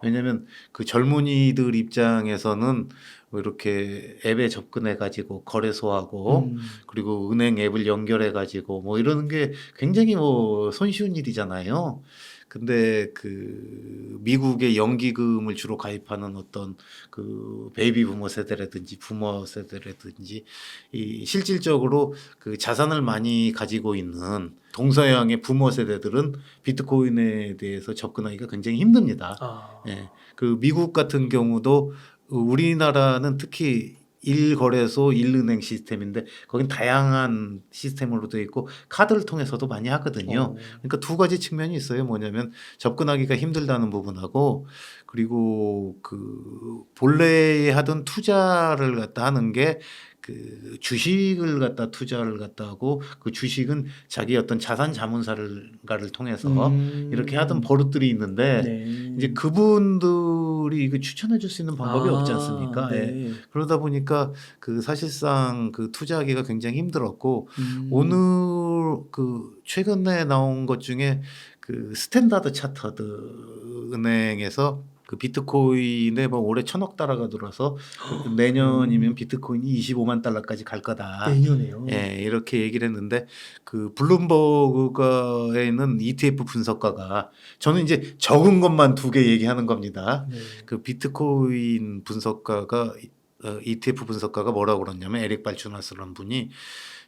왜냐하면 그 젊은이들 입장에서는 뭐 이렇게 앱에 접근해 가지고 거래소하고 그리고 은행 앱을 연결해 가지고 뭐 이러는 게 굉장히 뭐 손쉬운 일이잖아요. 근데 그 미국의 연기금을 주로 가입하는 어떤 그 베이비 부머 세대라든지 부머 세대라든지 이 실질적으로 그 자산을 많이 가지고 있는 동서양의 부머 세대들은 비트코인에 대해서 접근하기가 굉장히 힘듭니다. 예. 그 미국 같은 경우도 우리나라는 특히 1거래소 1은행 시스템인데 거긴 다양한 시스템으로 되어 있고 카드를 통해서도 많이 하거든요. 그러니까 두 가지 측면이 있어요. 뭐냐면 접근하기가 힘들다는 부분하고 그리고 그 본래 하던 투자를 갖다 하는 게 그 주식을 갖다 투자를 갖다 하고 그 주식은 자기 어떤 자산 자문사를 통해서 이렇게 하던 버릇들이 있는데 네. 이제 그분들이 이거 추천해 줄 수 있는 방법이 없지 않습니까? 네. 예. 그러다 보니까 그 사실상 그 투자하기가 굉장히 힘들었고 오늘 그 최근에 나온 것 중에 그 스탠다드 차터드 은행에서 그 비트코인에 뭐 올해 1,000억 달러가 들어서 내년이면 비트코인이 25만 달러까지 갈 거다. 내년에요. 예, 이렇게 얘기를 했는데 그 블룸버그에 있는 ETF 분석가가 저는 이제 적은 것만 2개 얘기하는 겁니다. 네. 그 비트코인 분석가가 ETF 분석가가 뭐라고 그러냐면 에릭 발추나스라는 분이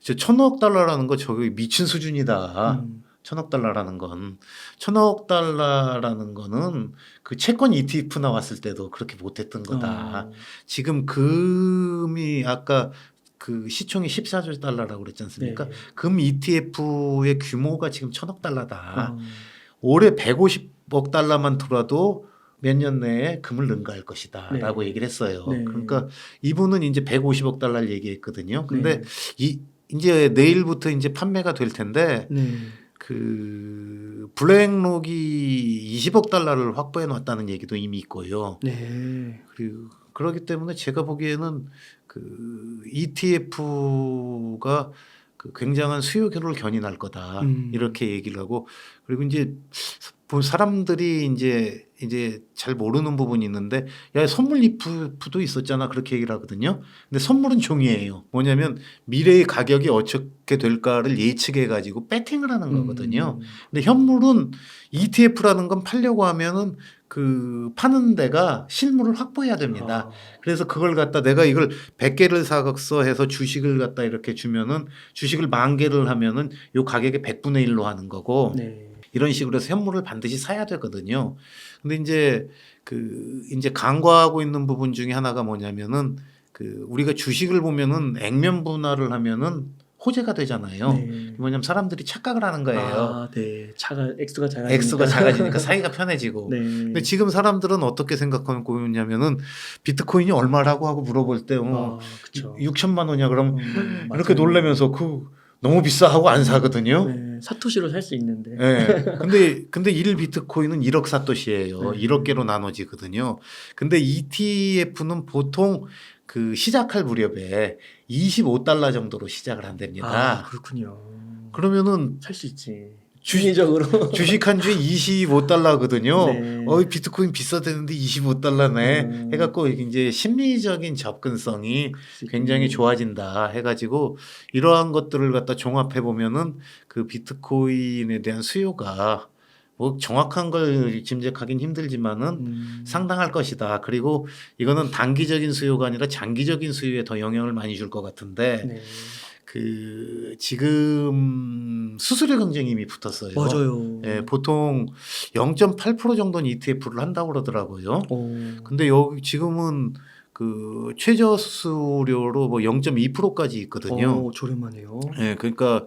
1,000억 달러라는 거 저기 미친 수준이다. 1,000억 달러라는 건 1,000억 달러라는 거는 그 채권 ETF 나왔을 때도 그렇게 못했던 거다. 지금 금이 아까 그 시총이 14조 달러라고 그랬지 않습니까? 네. 금 ETF의 규모가 지금 1,000억 달러다. 올해 150억 달러만 들어도 몇 년 내에 금을 능가할 것이다라고 네. 얘기를 했어요. 네. 그러니까 이분은 이제 150억 달러를 얘기했거든요. 근데 네. 이제 내일부터 이제 판매가 될 텐데 네. 그 블랙록이 20억 달러를 확보해 놨다는 얘기도 이미 있고요. 네. 그리고 그렇기 때문에 제가 보기에는 그 ETF가 그 굉장한 수요를 견인할 거다 이렇게 얘기를 하고 그리고 이제 사람들이 이제 잘 모르는 부분이 있는데 야 선물 ETF도 있었잖아 그렇게 얘기를 하거든요. 근데 선물은 종이에요. 뭐냐면 미래의 가격이 어떻게 될까를 예측해 가지고 배팅을 하는 거거든요. 근데 현물은 ETF라는 건 팔려고 하면은 그 파는 데가 실물을 확보해야 됩니다. 그래서 그걸 갖다 내가 이걸 100개를 사서 해서 주식을 갖다 이렇게 주면은 주식을 10,000개를 하면은 요 가격의 100분의 1로 하는 거고 네. 이런 식으로 해서 현물을 반드시 사야 되거든요. 근데 이제 간과하고 있는 부분 중에 하나가 뭐냐면은 그 우리가 주식을 보면은 액면 분할을 하면은 호재가 되잖아요. 네. 뭐냐면 사람들이 착각을 하는 거예요. 아, 네. X가 작아지니까. X가 작아지니까 사이가 편해지고. 네. 근데 지금 사람들은 어떻게 생각하고 있냐면은 비트코인이 얼마라고 하고 물어볼 때 그쵸. 6천만 원이야 그럼 이렇게 맞아요. 놀라면서 그 너무 비싸 하고 안 사거든요. 네. 사토시로 살 수 있는데. 네. 근데 1 비트코인은 1억 사토시예요. 네. 1억 개로 나눠지거든요. 근데 ETF는 보통 그 시작할 무렵에 25달러 정도로 시작을 한답니다. 그렇군요. 그러면은 살 수 있지. 주식- 주식적으로. 주식 한 주에 25달러거든요. 네. 비트코인 비싸대는데 25달러네. 해갖고 이제 심리적인 접근성이 굉장히 좋아진다 해가지고 이러한 것들을 갖다 종합해 보면은 그 비트코인에 대한 수요가 뭐 정확한 걸 짐작하긴 힘들지만은 상당할 것이다. 그리고 이거는 단기적인 수요가 아니라 장기적인 수요에 더 영향을 많이 줄 것 같은데 네. 그 지금 수수료 경쟁이 이미 붙었어요. 맞아요. 예, 보통 0.8% 정도는 ETF를 한다고 그러더라고요. 근데 여기 지금은 그 최저 수수료로 뭐 0.2%까지 있거든요. 저렴하네요. 예, 그러니까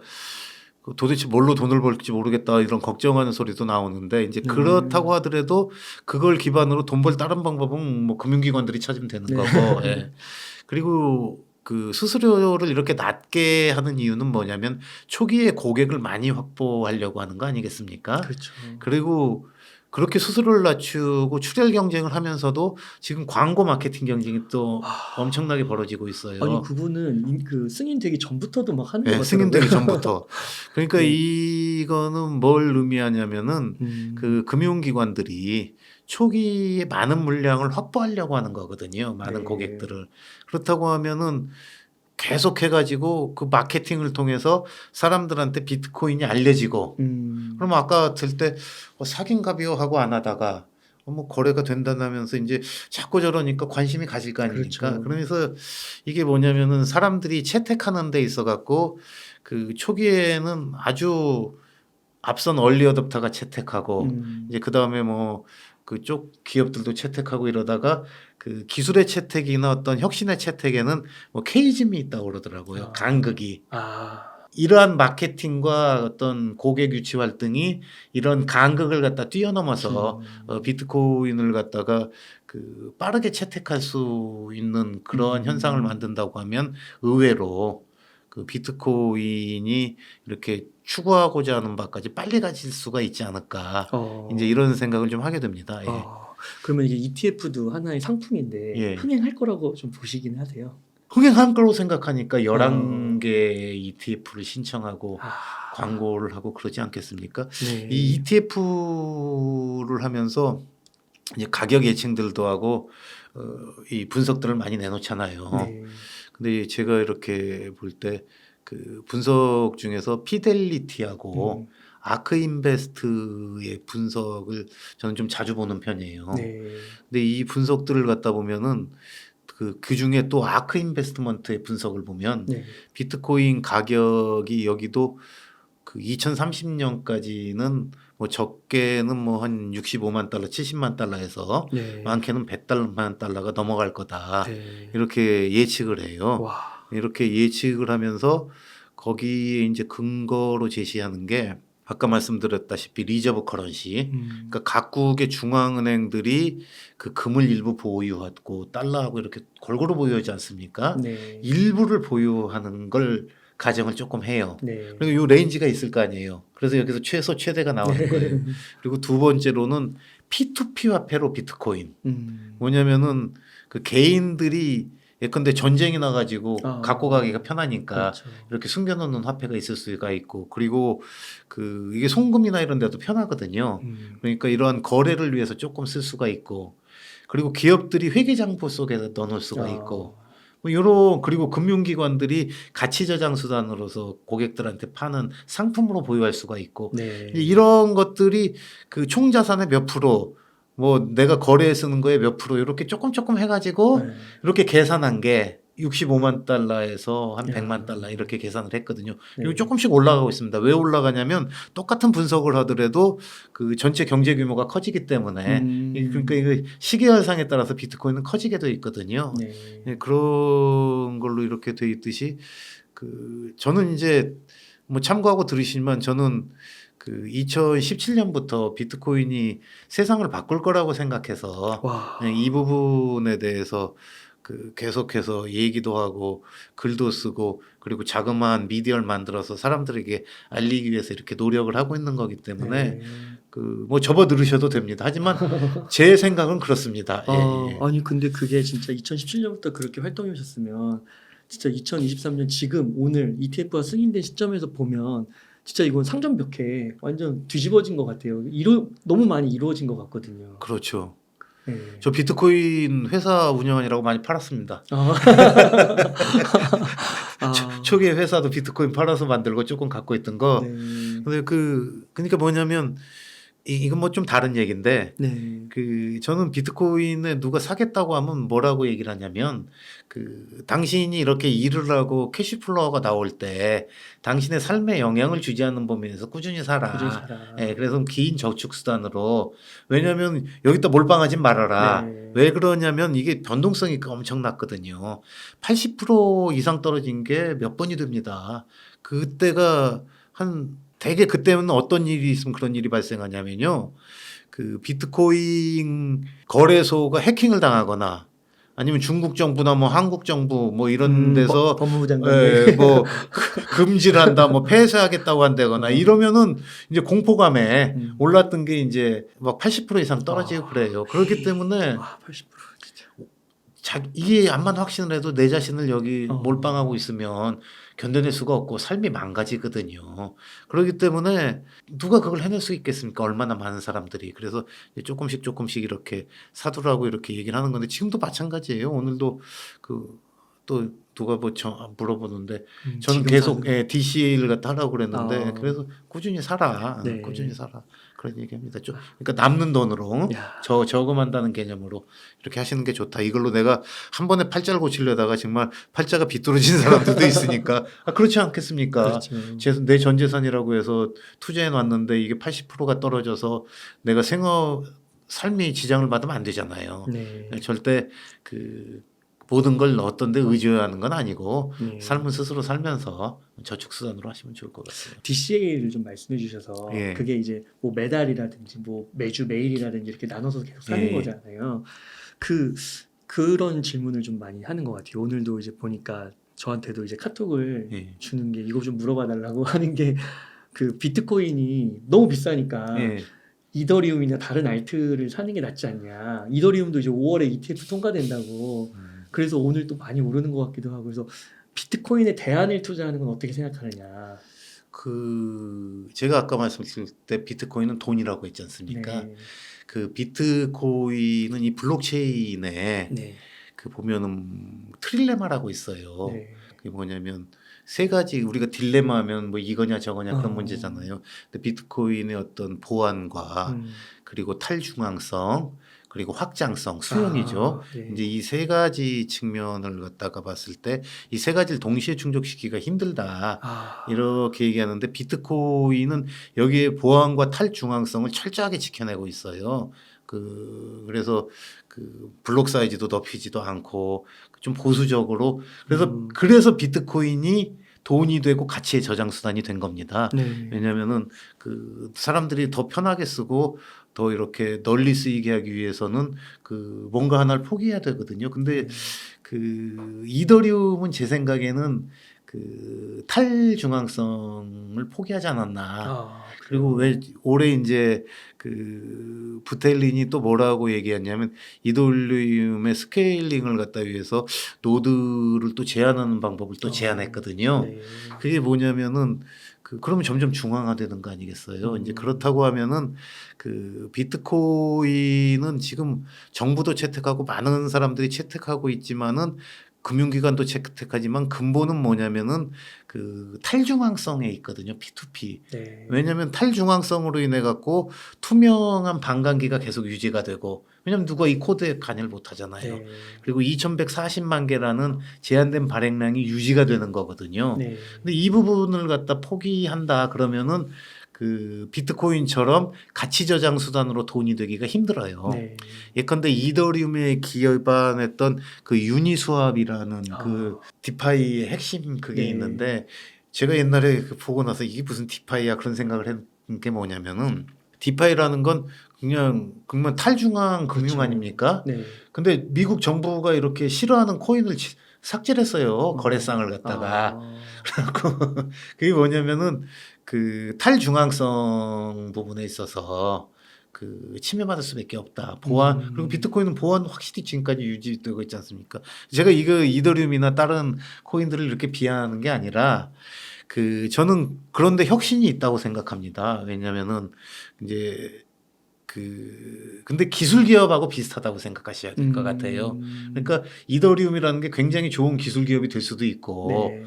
도대체 뭘로 돈을 벌지 모르겠다 이런 걱정하는 소리도 나오는데 이제 그렇다고 하더라도 그걸 기반으로 돈 벌 다른 방법은 뭐 금융기관들이 찾으면 되는 네. 거고. 예. 그리고 그 수수료를 이렇게 낮게 하는 이유는 뭐냐면 초기에 고객을 많이 확보하려고 하는 거 아니겠습니까? 그렇죠. 그리고 그렇게 수수료를 낮추고 출혈 경쟁을 하면서도 지금 광고 마케팅 경쟁이 또 엄청나게 벌어지고 있어요. 아니 그분은 그 승인되기 전부터도 막 하는 거 네, 같더라고요. 승인되기 전부터. 그러니까 네. 이거는 뭘 의미하냐면은 그 금융기관들이 초기에 많은 물량을 확보하려고 하는 거거든요. 많은 네. 고객들을. 그렇다고 하면은 계속 해가지고 그 마케팅을 통해서 사람들한테 비트코인이 알려지고 그럼 아까 들 때 사긴가비요 하고 안 하다가 뭐 거래가 된다면서 이제 자꾸 저러니까 관심이 가질 거 아닙니까? 그렇죠. 그러면서 이게 뭐냐면은 사람들이 채택하는 데 있어 갖고 그 초기에는 아주 앞선 얼리 어댑터가 채택하고 이제 그다음에 뭐 그쪽 기업들도 채택하고 이러다가 그 기술의 채택이나 어떤 혁신의 채택에는 뭐 케이즘이 있다고 그러더라고요. 간극이. 이러한 마케팅과 어떤 고객 유치 활동이 이런 간극을 갖다 뛰어넘어서 비트코인을 갖다가 그 빠르게 채택할 수 있는 그런 현상을 만든다고 하면 의외로 그 비트코인이 이렇게 추구하고자 하는 바까지 빨리 가질 수가 있지 않을까. 이제 이런 생각을 좀 하게 됩니다. 예. 그러면 이게 ETF도 하나의 상품인데 예. 흥행할 거라고 좀 보시긴 하세요. 흥행한 걸로 생각하니까 11개의 ETF를 신청하고 광고를 하고 그러지 않겠습니까? 네. 이 ETF를 하면서 이제 가격 예측들도 하고 이 분석들을 많이 내놓잖아요. 네. 근데 제가 이렇게 볼 때 그 분석 중에서 피델리티하고 아크인베스트의 분석을 저는 좀 자주 보는 편이에요. 네. 근데 이 분석들을 갖다 보면은 그 중에 또 아크 인베스트먼트의 분석을 보면 네. 비트코인 가격이 여기도 그 2030년까지는 뭐 적게는 뭐 한 65만 달러, 70만 달러에서 네. 많게는 100만 달러가 넘어갈 거다. 네. 이렇게 예측을 해요. 와. 이렇게 예측을 하면서 거기에 이제 근거로 제시하는 게 아까 말씀드렸다시피 리저브 커런시, 그러니까 각국의 중앙은행들이 그 금을 일부 보유하고 달러하고 이렇게 골고루 보유하지 않습니까? 네. 일부를 보유하는 걸 가정을 조금 해요. 네. 그리고 요 레인지가 있을 거 아니에요. 그래서 여기서 최소 최대가 나오는 거예요. 그리고 두 번째로는 P2P 화폐로 비트코인. 뭐냐면은 그 개인들이 예컨대 전쟁이 나가지고 갖고 가기가 편하니까 그렇죠. 이렇게 숨겨놓는 화폐가 있을 수가 있고, 그리고 그 이게 송금이나 이런 데도 편하거든요. 그러니까 이러한 거래를 위해서 조금 쓸 수가 있고, 그리고 기업들이 회계장부 속에 넣어놓을 수가 있고, 뭐 요런, 그리고 금융기관들이 가치 저장 수단으로서 고객들한테 파는 상품으로 보유할 수가 있고, 네. 이런 것들이 그 총 자산의 몇 프로, 뭐 내가 거래에 쓰는 거에 몇 프로 이렇게 조금 해가지고 네. 이렇게 계산한 게 65만 달러에서 한 야. 100만 달러 이렇게 계산을 했거든요. 네. 그리고 조금씩 올라가고 있습니다. 왜 올라가냐면 똑같은 분석을 하더라도 그 전체 경제 규모가 커지기 때문에 그러니까 이거 시계열상에 따라서 비트코인은 커지게 돼 있거든요. 네. 예, 그런 걸로 이렇게 돼 있듯이 그 저는 이제 뭐 참고하고 들으시지만 저는 그 2017년부터 비트코인이 세상을 바꿀 거라고 생각해서 와. 이 부분에 대해서 그 계속해서 얘기도 하고 글도 쓰고 그리고 자그마한 미디어를 만들어서 사람들에게 알리기 위해서 이렇게 노력을 하고 있는 거기 때문에 네. 그 뭐 접어 들으셔도 됩니다. 하지만 제 생각은 그렇습니다. 예, 예. 아니 근데 그게 진짜 2017년부터 그렇게 활동해 오셨으면 진짜 2023년 지금 오늘 ETF가 승인된 시점에서 보면 진짜 이건 상점벽해 완전 뒤집어진 것 같아요. 너무 많이 이루어진 것 같거든요. 그렇죠. 네. 저 비트코인 회사 운영하느라고 많이 팔았습니다. 초기에 회사도 비트코인 팔아서 만들고 조금 갖고 있던 거. 네. 근데 그러니까 뭐냐면 이건 뭐 좀 다른 얘기인데 네. 그 저는 비트코인에 누가 사겠다고 하면 뭐라고 얘기를 하냐면 그 당신이 이렇게 일을 하고 캐시플로우가 나올 때 당신의 삶에 영향을 주지 않는 범위에서 꾸준히 살아. 꾸준히 살아. 예, 그래서 긴 저축 수단으로. 왜냐하면 여기다 몰빵하지 말아라. 네. 왜 그러냐면 이게 변동성이 엄청 낮거든요. 80% 이상 떨어진 게 몇 번이 됩니다. 그때가 대개 그때는 어떤 일이 있으면 그런 일이 발생하냐면요. 그 비트코인 거래소가 해킹을 당하거나 아니면 중국 정부나 뭐 한국 정부 뭐 이런 데서 법무부 장관 예, 뭐 금지를 한다, 뭐 폐쇄하겠다고 한다거나 이러면은 이제 공포감에 올랐던 게 이제 막 80% 이상 떨어지고 그래요. 그렇기 때문에 80% 진짜. 이게 암만 확신을 해도 내 자신을 여기 몰빵하고 있으면 견뎌낼 수가 없고 삶이 망가지거든요. 그렇기 때문에 누가 그걸 해낼 수 있겠습니까? 얼마나 많은 사람들이. 그래서 조금씩 이렇게 사두라고 이렇게 얘기를 하는 건데 지금도 마찬가지예요. 오늘도 또 누가 뭐 물어보는데 저는 계속 DCA를 갖다 하라고 그랬는데 그래서 꾸준히 살아. 네. 꾸준히 살아. 그런 얘기합니다. 그러니까 남는 돈으로 저금한다는 개념으로 이렇게 하시는 게 좋다. 이걸로 내가 한 번에 팔자를 고치려다가 정말 팔자가 비뚤어진 사람들도 있으니까 그렇지 않겠습니까? 그렇죠. 내 전 재산이라고 해서 투자해 놨는데 이게 80%가 떨어져서 내가 삶이 지장을 받으면 안 되잖아요. 네. 절대 모든 걸 어떤 데 의존하는 건 아니고 네. 삶은 스스로 살면서 저축 수단으로 하시면 좋을 것 같아요. DCA를 좀 말씀해 주셔서 예. 그게 이제 뭐 매달이라든지 뭐 매주 매일이라든지 이렇게 나눠서 계속 사는 예. 거잖아요. 그런 질문을 좀 많이 하는 것 같아요. 오늘도 이제 보니까 저한테도 이제 카톡을 예. 주는 게 이거 좀 물어봐 달라고 하는 게 그 비트코인이 너무 비싸니까 예. 이더리움이나 다른 알트를 사는 게 낫지 않냐. 이더리움도 이제 5월에 ETF 통과된다고. 그래서 오늘 또 많이 오르는 것 같기도 하고. 그래서 비트코인에 대안을 투자하는 건 어떻게 생각하느냐. 제가 아까 말씀드릴 때 비트코인은 돈이라고 했지 않습니까? 네. 그 비트코인은 이 블록체인에 네. 그 보면은 트릴레마라고 있어요. 네. 그게 뭐냐면 세 가지 우리가 딜레마 하면 뭐 이거냐 저거냐 그런 문제잖아요. 근데 비트코인의 어떤 보안과 그리고 탈중앙성 그리고 확장성, 수용이죠. 네. 이제 이 세 가지 측면을 갖다가 봤을 때 이 세 가지를 동시에 충족시키기가 힘들다. 이렇게 얘기하는데 비트코인은 여기에 보안과 탈중앙성을 철저하게 지켜내고 있어요. 그래서 그 블록 사이즈도 넓히지도 않고 좀 보수적으로 그래서 비트코인이 돈이 되고 가치의 저장 수단이 된 겁니다. 네. 왜냐하면은 그 사람들이 더 편하게 쓰고 더 이렇게 널리 쓰이게 하기 위해서는 그 뭔가 하나를 포기해야 되거든요. 근데 그 이더리움은 제 생각에는 그 탈중앙성을 포기하지 않았나. 그리고 왜 올해 이제 그 부텔린이 또 뭐라고 얘기했냐면 이더리움의 스케일링을 갖다 위해서 노드를 또 제한하는 방법을 또 제안했거든요. 네. 그게 뭐냐면은 그러면 점점 중앙화되는 거 아니겠어요? 이제 그렇다고 하면은 그 비트코인은 지금 정부도 채택하고 많은 사람들이 채택하고 있지만은 금융기관도 채택하지만 근본은 뭐냐면은 그 탈중앙성에 있거든요. P2P. 네. 왜냐하면 탈중앙성으로 인해 갖고 투명한 반감기가 계속 유지가 되고 왜냐하면 누가 이 코드에 관여를 못 하잖아요. 네. 그리고 2140만 개라는 제한된 발행량이 유지가 되는 거거든요. 네. 근데 이 부분을 갖다 포기한다 그러면은 그 비트코인처럼 가치 저장 수단으로 돈이 되기가 힘들어요. 네. 예컨대 이더리움에 기반했던 그 유니스왑이라는 그 디파이의 핵심 그게 네. 있는데 제가 옛날에 그 보고 나서 이게 무슨 디파이야 그런 생각을 했던 게 뭐냐면은 디파이라는 건 그냥 탈중앙 금융 그렇죠. 아닙니까? 네. 근데 미국 정부가 이렇게 싫어하는 코인을 삭제를 했어요. 거래상을 갖다가. 그게 뭐냐면은 그 탈중앙성 부분에 있어서 그 침해받을 수밖에 없다. 보안 그리고 비트코인은 보안 확실히 지금까지 유지되고 있지 않습니까? 제가 이거 이더리움이나 다른 코인들을 이렇게 비하하는 게 아니라 그 저는 그런데 혁신이 있다고 생각합니다. 왜냐면은 이제 근데 기술 기업하고 비슷하다고 생각하셔야 될 것 같아요. 그러니까 이더리움이라는 게 굉장히 좋은 기술 기업이 될 수도 있고 네.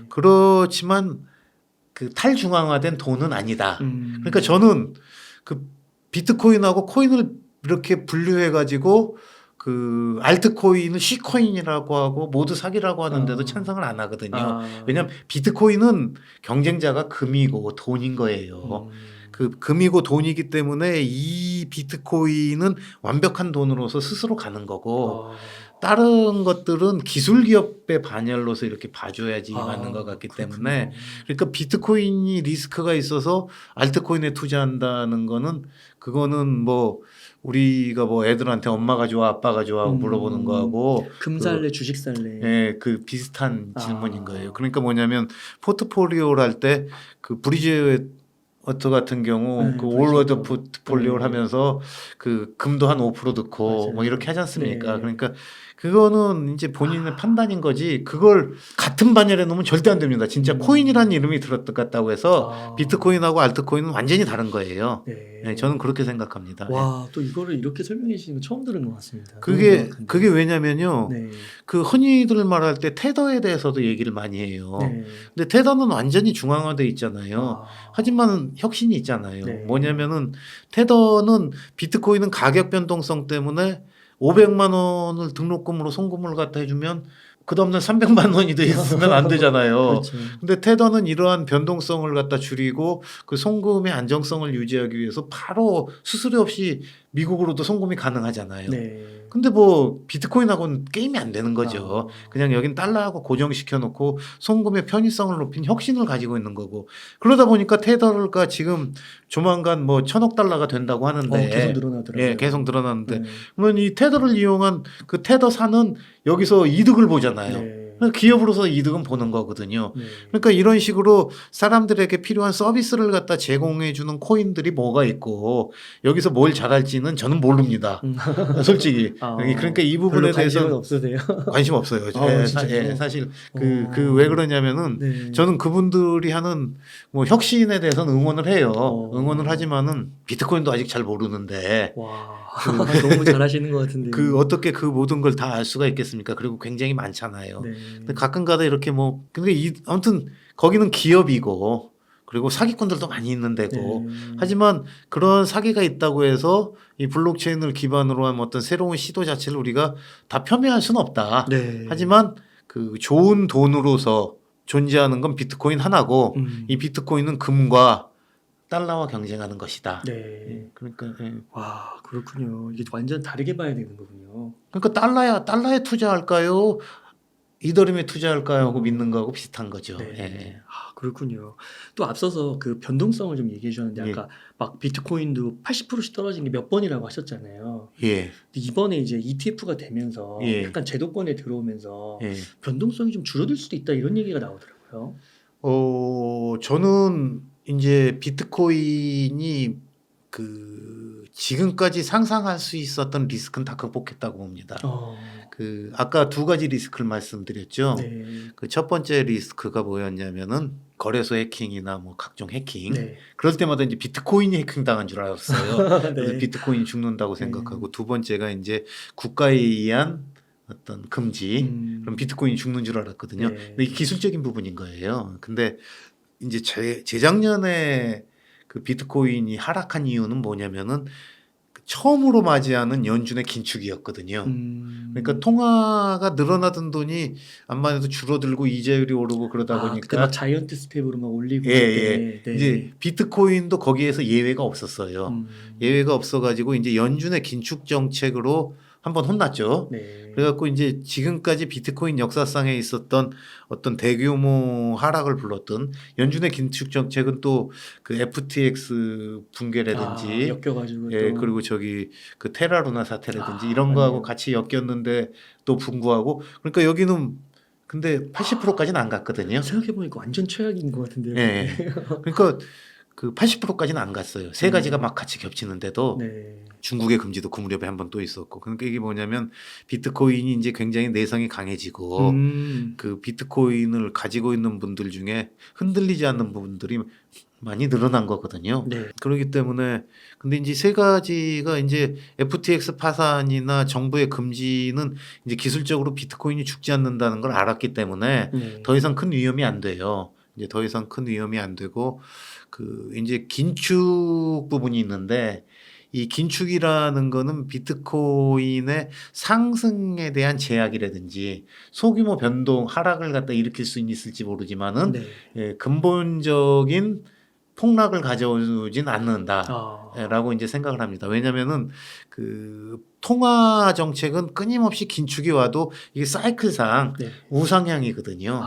그렇지만 그 탈중앙화된 돈은 아니다. 그러니까 저는 그 비트코인하고 코인을 이렇게 분류해 가지고 그 알트코인을 C코인이라고 하고 모두 사기라고 하는데도 찬성을 안 하거든요. 왜냐하면 비트코인은 경쟁자가 금이고 돈인 거예요. 그 금이고 돈이기 때문에 이 비트코인은 완벽한 돈으로서 스스로 가는 거고 다른 것들은 기술 기업의 반열로서 이렇게 봐줘야지 맞는 것 같기 때문에 그러니까 비트코인이 리스크가 있어서 알트코인에 투자한다는 거는 그거는 뭐 우리가 뭐 애들한테 엄마가 좋아 아빠가 좋아 물어보는 거하고 금 살래 주식 살래. 예, 그 비슷한 질문인 거예요. 그러니까 뭐냐면 포트폴리오를 할 때 그 브리지 워터 같은 경우 그 올워드 포트폴리오를 하면서 그 금도 한 5% 넣고 맞아요. 뭐 이렇게 하지 않습니까? 네. 그러니까 그거는 이제 본인의 판단인 거지 그걸 같은 반열에 놓으면 절대 안 됩니다. 진짜 코인이라는 이름이 들었다고 해서 비트코인하고 알트코인은 완전히 다른 거예요. 네. 네, 저는 그렇게 생각합니다. 와, 또 이거를 이렇게 설명해 주시는 거 처음 들은 것 같습니다. 그게 왜냐면요. 네. 그 흔히들 말할 때 테더에 대해서도 얘기를 많이 해요. 네. 근데 테더는 완전히 중앙화돼 있잖아요. 하지만 혁신이 있잖아요. 네. 뭐냐면은 테더는 비트코인은 가격 변동성 때문에 500만 원을 등록금으로 송금을 갖다 해주면 그 다음날 300만 원이 돼 있으면 안 되잖아요. 그렇죠. 근데 테더는 이러한 변동성을 갖다 줄이고 그 송금의 안정성을 유지하기 위해서 바로 수수료 없이 미국으로도 송금이 가능하잖아요. 네. 근데 뭐 비트코인하고는 게임이 안 되는 거죠. 그냥 여긴 달러하고 고정시켜 놓고 송금의 편의성을 높인 혁신을 가지고 있는 거고 그러다 보니까 테더가 지금 조만간 뭐 1,000억 달러가 된다고 하는데 계속 늘어나더라고요. 예, 계속 늘어나는데 그러면 이 테더를 이용한 그 테더사는 여기서 이득을 보잖아요. 네. 그러니까 기업으로서 이득은 보는 거거든요. 네. 그러니까 이런 식으로 사람들에게 필요한 서비스를 갖다 제공해 주는 코인들이 뭐가 있고 여기서 뭘 잘할지는 저는 모릅니다. 솔직히. 그러니까 이 부분에 별로 관심은 대해서 없으세요? 관심 없어요. 진짜요? 사실 어. 그 왜 그러냐면은 네. 저는 그분들이 하는 뭐 혁신에 대해서는 응원을 해요. 응원을 하지만은 비트코인도 아직 잘 모르는데 와, 너무 잘하시는 것 같은데요. 그 어떻게 그 모든 걸 다 알 수가 있겠습니까? 그리고 굉장히 많잖아요. 네. 근데 가끔가다 이렇게 뭐 근데 아무튼 거기는 기업이고 그리고 사기꾼들도 많이 있는 데고 네. 하지만 그런 사기가 있다고 해서 이 블록체인을 기반으로 한 어떤 새로운 시도 자체를 우리가 다 폄훼할 수는 없다. 네. 하지만 그 좋은 돈으로서 존재하는 건 비트코인 하나고 이 비트코인은 금과 달러와 경쟁하는 것이다. 네. 그러니까 와, 그렇군요. 이게 완전 다르게 봐야 되는 거군요. 그러니까 달러에 투자할까요? 이더리움에 투자할까요? 하고 믿는 거하고 비슷한 거죠. 네. 예. 아, 그렇군요. 또 앞서서 그 변동성을 좀 얘기해 주셨는데 예. 아까 막 비트코인도 80%씩 떨어진 게 몇 번이라고 하셨잖아요. 예. 근데 이번에 이제 ETF가 되면서 예. 약간 제도권에 들어오면서 예. 변동성이 좀 줄어들 수도 있다 이런 얘기가 나오더라고요. 저는 이제 비트코인이 그 지금까지 상상할 수 있었던 리스크는 다 극복했다고 봅니다. 그 아까 두 가지 리스크를 말씀드렸죠. 네. 그 첫 번째 리스크가 뭐였냐면은 거래소 해킹이나 뭐 각종 해킹. 네. 그럴 때마다 이제 비트코인이 해킹당한 줄 알았어요. 그래서 네. 비트코인이 죽는다고 생각하고 두 번째가 이제 국가에 의한 어떤 금지. 그럼 비트코인이 죽는 줄 알았거든요. 네. 근데 이게 기술적인 부분인 거예요. 근데 이제 재작년에 그 비트코인이 하락한 이유는 뭐냐면은 처음으로 맞이하는 연준의 긴축이었거든요. 그러니까 통화가 늘어나던 돈이 암만 해도 줄어들고 이자율이 오르고 그러다 그때 보니까 막 자이언트 스텝으로 막 올리고 예. 네. 이제 비트코인도 거기에서 예외가 없었어요. 예외가 없어가지고 이제 연준의 긴축 정책으로 한번 혼났죠. 네. 그래갖고 이제 지금까지 비트코인 역사상에 있었던 어떤 대규모 하락을 불렀던 연준의 긴축 정책은 또 그 FTX 붕괴라든지 엮여가지고 예, 또. 그리고 저기 그 테라루나 사태라든지 이런 거하고 맞네요. 같이 엮였는데 또 분구하고 그러니까 여기는 근데 80%까지는 안 갔거든요. 생각해보니까 완전 최악인 것 같은데요. 예. 그러니까 그 80%까지는 안 갔어요. 세 가지가 막 같이 겹치는데도 네. 중국의 금지도 그 무렵에 한 번 또 있었고 그러니까 이게 뭐냐면 비트코인이 이제 굉장히 내성이 강해지고 그 비트코인을 가지고 있는 분들 중에 흔들리지 않는 분들이 많이 늘어난 거거든요. 네. 그렇기 때문에 근데 이제 세 가지가 이제 FTX 파산이나 정부의 금지는 이제 기술적으로 비트코인이 죽지 않는다는 걸 알았기 때문에 네. 더 이상 큰 위험이 안 돼요. 이제 더 이상 큰 위험이 안 되고 그 이제 긴축 부분이 있는데 이 긴축이라는 거는 비트코인의 상승에 대한 제약이라든지 소규모 변동 하락을 갖다 일으킬 수 있을지 모르지만은 네. 예, 근본적인 폭락을 가져오진 않는다라고 이제 생각을 합니다. 왜냐면은 그 통화 정책은 끊임없이 긴축이 와도 이게 사이클상 네. 우상향이거든요.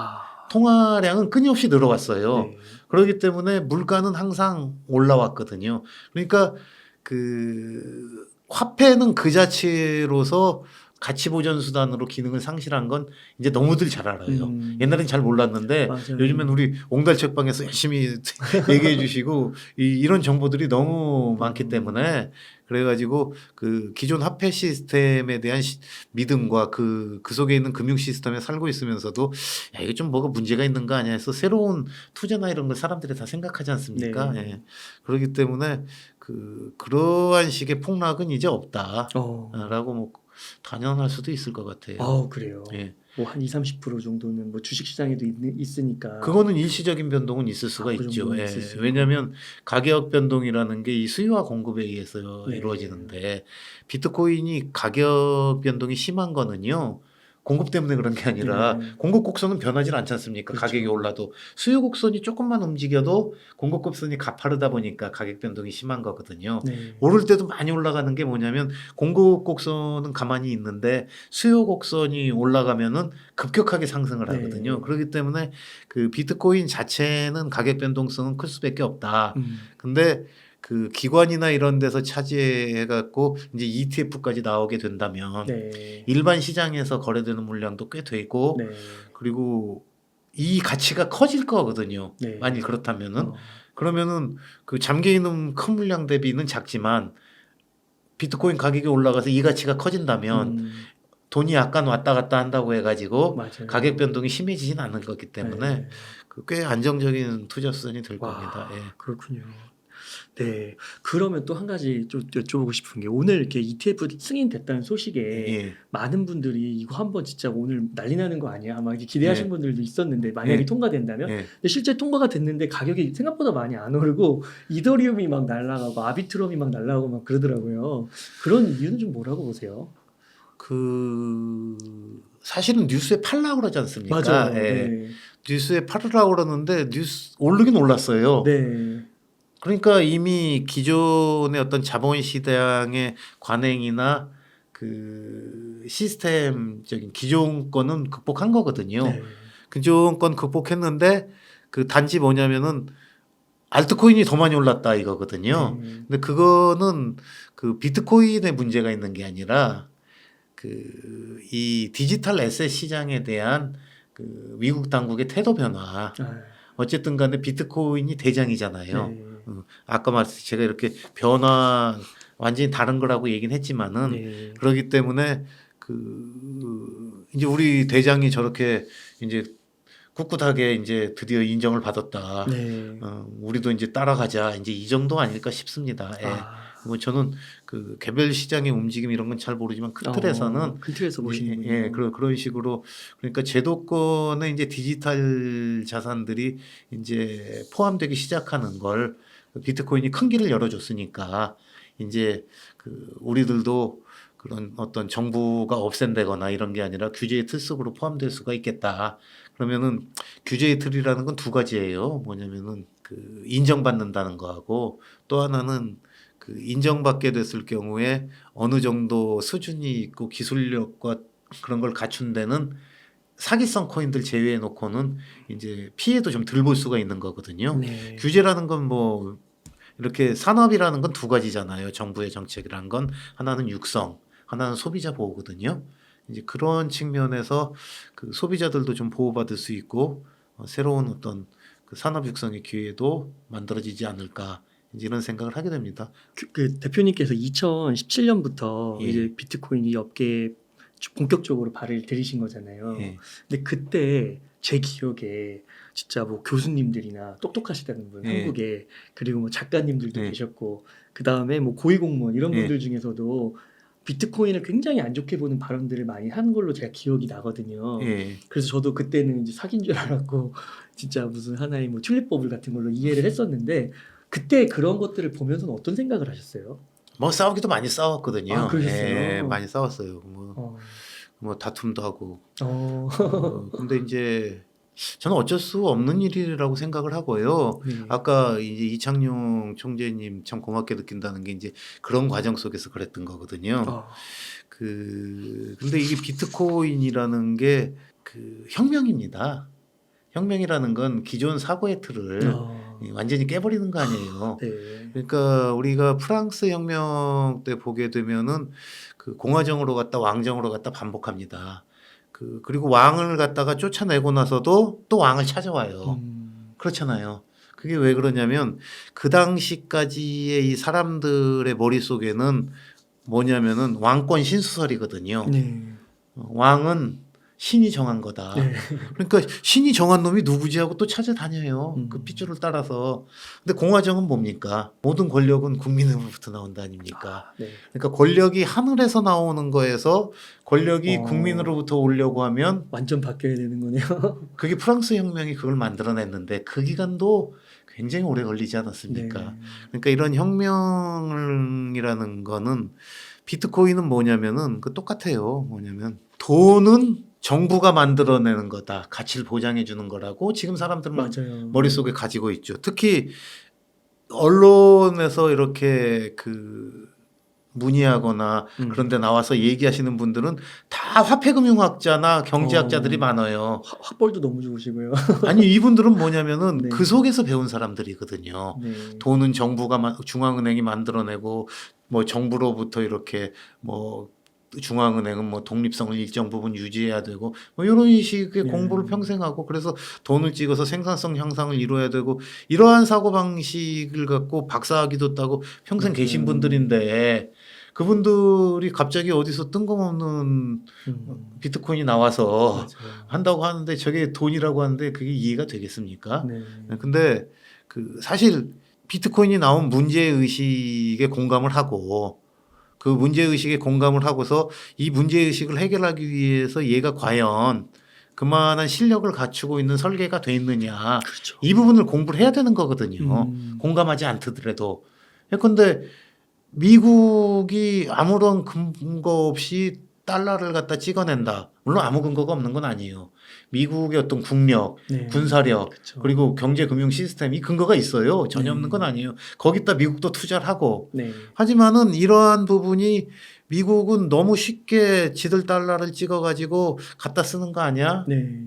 통화량은 끊임없이 늘어왔어요. 네. 그렇기 때문에 물가는 항상 올라왔거든요. 그러니까 그 화폐는 그 자체로서 가치 보전 수단으로 기능을 상실한 건 이제 너무들 잘 알아요. 옛날엔 잘 몰랐는데 맞아요. 요즘엔 우리 옹달 책방에서 열심히 얘기해 주시고 이런 정보들이 너무 많기 때문에 그래가지고 그 기존 화폐 시스템에 대한 믿음과 그 속에 있는 금융 시스템에 살고 있으면서도 야, 이게 좀 뭐가 문제가 있는 거 아니야 해서 새로운 투자나 이런 걸 사람들이 다 생각하지 않습니까? 네. 예. 그렇기 때문에 그러한 식의 폭락은 이제 없다라고 뭐 단연할 수도 있을 것 같아요. 그래요. 예. 뭐 한 20-30% 정도는 뭐 주식 시장에도 있으니까. 그거는 일시적인 변동은 있을 수가 그 있죠. 정도는 예. 있을 수 있고. 왜냐하면 가격 변동이라는 게 이 수요와 공급에 의해서 네. 이루어지는데 비트코인이 가격 변동이 심한 거는요. 공급 때문에 그런 게 아니라 공급 곡선은 변하지 않지 않습니까? 그렇죠. 가격이 올라도 수요 곡선이 조금만 움직여도 공급 곡선이 가파르다 보니까 가격 변동이 심한 거거든요. 네. 오를 때도 많이 올라가는 게 뭐냐면 공급 곡선은 가만히 있는데 수요 곡선이 올라가면은 급격하게 상승을 하거든요. 네. 그렇기 때문에 그 비트코인 자체는 가격 변동성은 클 수밖에 없다. 근데 그 기관이나 이런 데서 차지해 갖고 이제 ETF까지 나오게 된다면 네. 일반 시장에서 거래되는 물량도 꽤 되고 네. 그리고 이 가치가 커질 거거든요. 네. 만일 그렇다면은 어. 그러면은 그 잠겨 있는 큰 물량 대비는 작지만 비트코인 가격이 올라가서 이 가치가 커진다면 돈이 약간 왔다 갔다 한다고 해가지고 맞아요. 가격 변동이 심해지진 않을 거기 때문에 네. 그 꽤 안정적인 투자 수단이 될 와, 겁니다. 예. 그렇군요. 네. 그러면 또 한 가지 좀 여쭤보고 싶은 게 오늘 이렇게 ETF 승인됐다는 소식에 예. 많은 분들이 이거 한번 진짜 오늘 난리 나는 거 아니야? 막 이렇게 기대하신 예. 분들도 있었는데 만약에 예. 통과된다면 예. 근데 실제 통과가 됐는데 가격이 생각보다 많이 안 오르고 이더리움이 막 날라가고 아비트럼이 막 날라가고 막 그러더라고요. 그런 이유는 좀 뭐라고 보세요? 그 사실은 뉴스에 팔라고 그러지 않습니까? 맞아요. 예. 네. 뉴스에 팔으라고 그러는데 뉴스 오르긴 올랐어요. 네. 그러니까 이미 기존의 어떤 자본 시장의 관행이나 그 시스템적인 기존 거는 극복한 거거든요. 네. 기존 건 극복했는데 그 단지 뭐냐면은 알트코인이 더 많이 올랐다 이거거든요. 네. 근데 그거는 그 비트코인의 문제가 있는 게 아니라 그 이 디지털 에셋 시장에 대한 그 미국 당국의 태도 변화. 아, 어쨌든 간에 비트코인이 대장이잖아요. 네. 아까 말씀 제가 이렇게 변화 완전히 다른 거라고 얘기는 했지만은 네. 그러기 때문에 그 이제 우리 대장이 저렇게 이제 꿋꿋하게 이제 드디어 인정을 받았다. 네. 우리도 이제 따라가자. 이제 이 정도 아닐까 싶습니다. 예. 아. 뭐 저는 그 개별 시장의 움직임 이런 건 잘 모르지만 큰 틀에서는 큰 틀에서 보시는군요. 예, 그런 식으로 그러니까 제도권에 이제 디지털 자산들이 이제 포함되기 시작하는 걸 비트코인이 큰 길을 열어줬으니까 이제 그 우리들도 그런 어떤 정부가 없앤다거나 이런 게 아니라 규제의 틀 속으로 포함될 수가 있겠다. 그러면은 규제의 틀이라는 건 두 가지예요. 뭐냐면은 그 인정받는다는 거하고 또 하나는 그 인정받게 됐을 경우에 어느 정도 수준이 있고 기술력과 그런 걸 갖춘 데는 사기성 코인들 제외해 놓고는 이제 피해도 좀 덜 볼 수가 있는 거거든요. 네. 규제라는 건 뭐 이렇게 산업이라는 건 두 가지잖아요. 정부의 정책이라는 건 하나는 육성, 하나는 소비자 보호거든요. 이제 그런 측면에서 그 소비자들도 좀 보호받을 수 있고 새로운 어떤 그 산업 육성의 기회도 만들어지지 않을까. 이제 이런 생각을 하게 됩니다. 그 대표님께서 2017년부터 예. 이제 비트코인 이 업계에 본격적으로 발을 들이신 거잖아요. 예. 근데 그때 제 기억에 진짜 뭐 교수님들이나 똑똑하시다는 분 예. 한국에 그리고 뭐 작가님들도 예. 계셨고 그 다음에 뭐 고위공무원 이런 예. 분들 중에서도 비트코인을 굉장히 안 좋게 보는 발언들을 많이 한 걸로 제가 기억이 나거든요. 예. 그래서 저도 그때는 이제 사기인 줄 알았고 진짜 무슨 하나의 뭐 튤립버블 같은 걸로 이해를 했었는데 그때 그런 것들을 보면서는 어떤 생각을 하셨어요? 뭐 싸우기도 많이 싸웠거든요. 아, 그러셨어요? 예, 많이 싸웠어요. 어. 뭐 다툼도 하고. 어. 근데 이제 저는 어쩔 수 없는 일이라고 생각을 하고요. 네. 아까 이제 이창용 총재님 참 고맙게 느낀다는 게 이제 그런 과정 속에서 그랬던 거거든요. 어. 근데 이게 비트코인이라는 게 그 혁명입니다. 혁명이라는 건 기존 사고의 틀을 완전히 깨버리는 거 아니에요. 네. 그러니까 우리가 프랑스 혁명 때 보게 되면은 그 공화정으로 갔다 왕정으로 갔다 반복합니다. 그리고 왕을 갖다가 쫓아내고 나서도 또 왕을 찾아와요. 그렇잖아요. 그게 왜 그러냐면 그 당시까지의 이 사람들의 머릿속에는 뭐냐면은 왕권 신수설이거든요. 네. 왕은 신이 정한 거다. 네. 그러니까 신이 정한 놈이 누구지 하고 또 찾아다녀요. 그 핏줄을 따라서. 근데 공화정은 뭡니까? 모든 권력은 국민으로부터 나온다 아닙니까? 네. 그러니까 권력이 하늘에서 나오는 거에서 권력이 어. 국민으로부터 오려고 하면 완전 바뀌어야 되는 거네요. 그게 프랑스 혁명이 그걸 만들어냈는데 그 기간도 굉장히 오래 걸리지 않았습니까? 네. 그러니까 이런 혁명이라는 거는 비트코인은 뭐냐면은 그 똑같아요. 뭐냐면 돈은 정부가 만들어내는 거다. 가치를 보장해 주는 거라고 지금 사람들은 맞아요. 머릿속에 가지고 있죠. 특히 언론에서 이렇게 그 문의하거나 그런 데 나와서 얘기하시는 분들은 다 화폐금융학자나 경제학자들이 어. 많아요. 학벌도 너무 좋으시고요. 아니 이분들은 뭐냐면은 네. 그 속에서 배운 사람들이거든요. 네. 돈은 정부가 중앙은행이 만들어내고 뭐 정부로부터 이렇게 뭐 중앙은행은 뭐 독립성을 일정 부분 유지해야 되고 뭐 이런 식의 네. 공부를 평생 하고 그래서 돈을 찍어서 생산성 향상을 이루어야 되고 이러한 사고 방식을 갖고 박사학위도 따고 평생 맞아요. 계신 분들인데 그분들이 갑자기 어디서 뜬금없는 비트코인이 나와서 맞아요. 한다고 하는데 저게 돈이라고 하는데 그게 이해가 되겠습니까? 네. 근데 그 사실 비트코인이 나온 문제의식에 공감을 하고 그 문제의식에 공감을 하고서 이 문제의식을 해결하기 위해서 얘가 과연 그만한 실력을 갖추고 있는 설계가 돼 있느냐 그렇죠. 이 부분을 공부를 해야 되는 거거든요. 음. 공감하지 않더라도. 그런데 미국이 아무런 근거 없이 달러를 갖다 찍어낸다. 물론 아무 근거가 없는 건 아니에요. 미국의 어떤 국력, 네. 군사력, 그쵸. 그리고 경제 금융 시스템 이 근거가 있어요. 전혀 없는 건 아니에요. 거기다 미국도 투자를 하고. 네. 하지만은 이러한 부분이 미국은 너무 쉽게 지들 달러를 찍어가지고 갖다 쓰는 거 아니야? 네.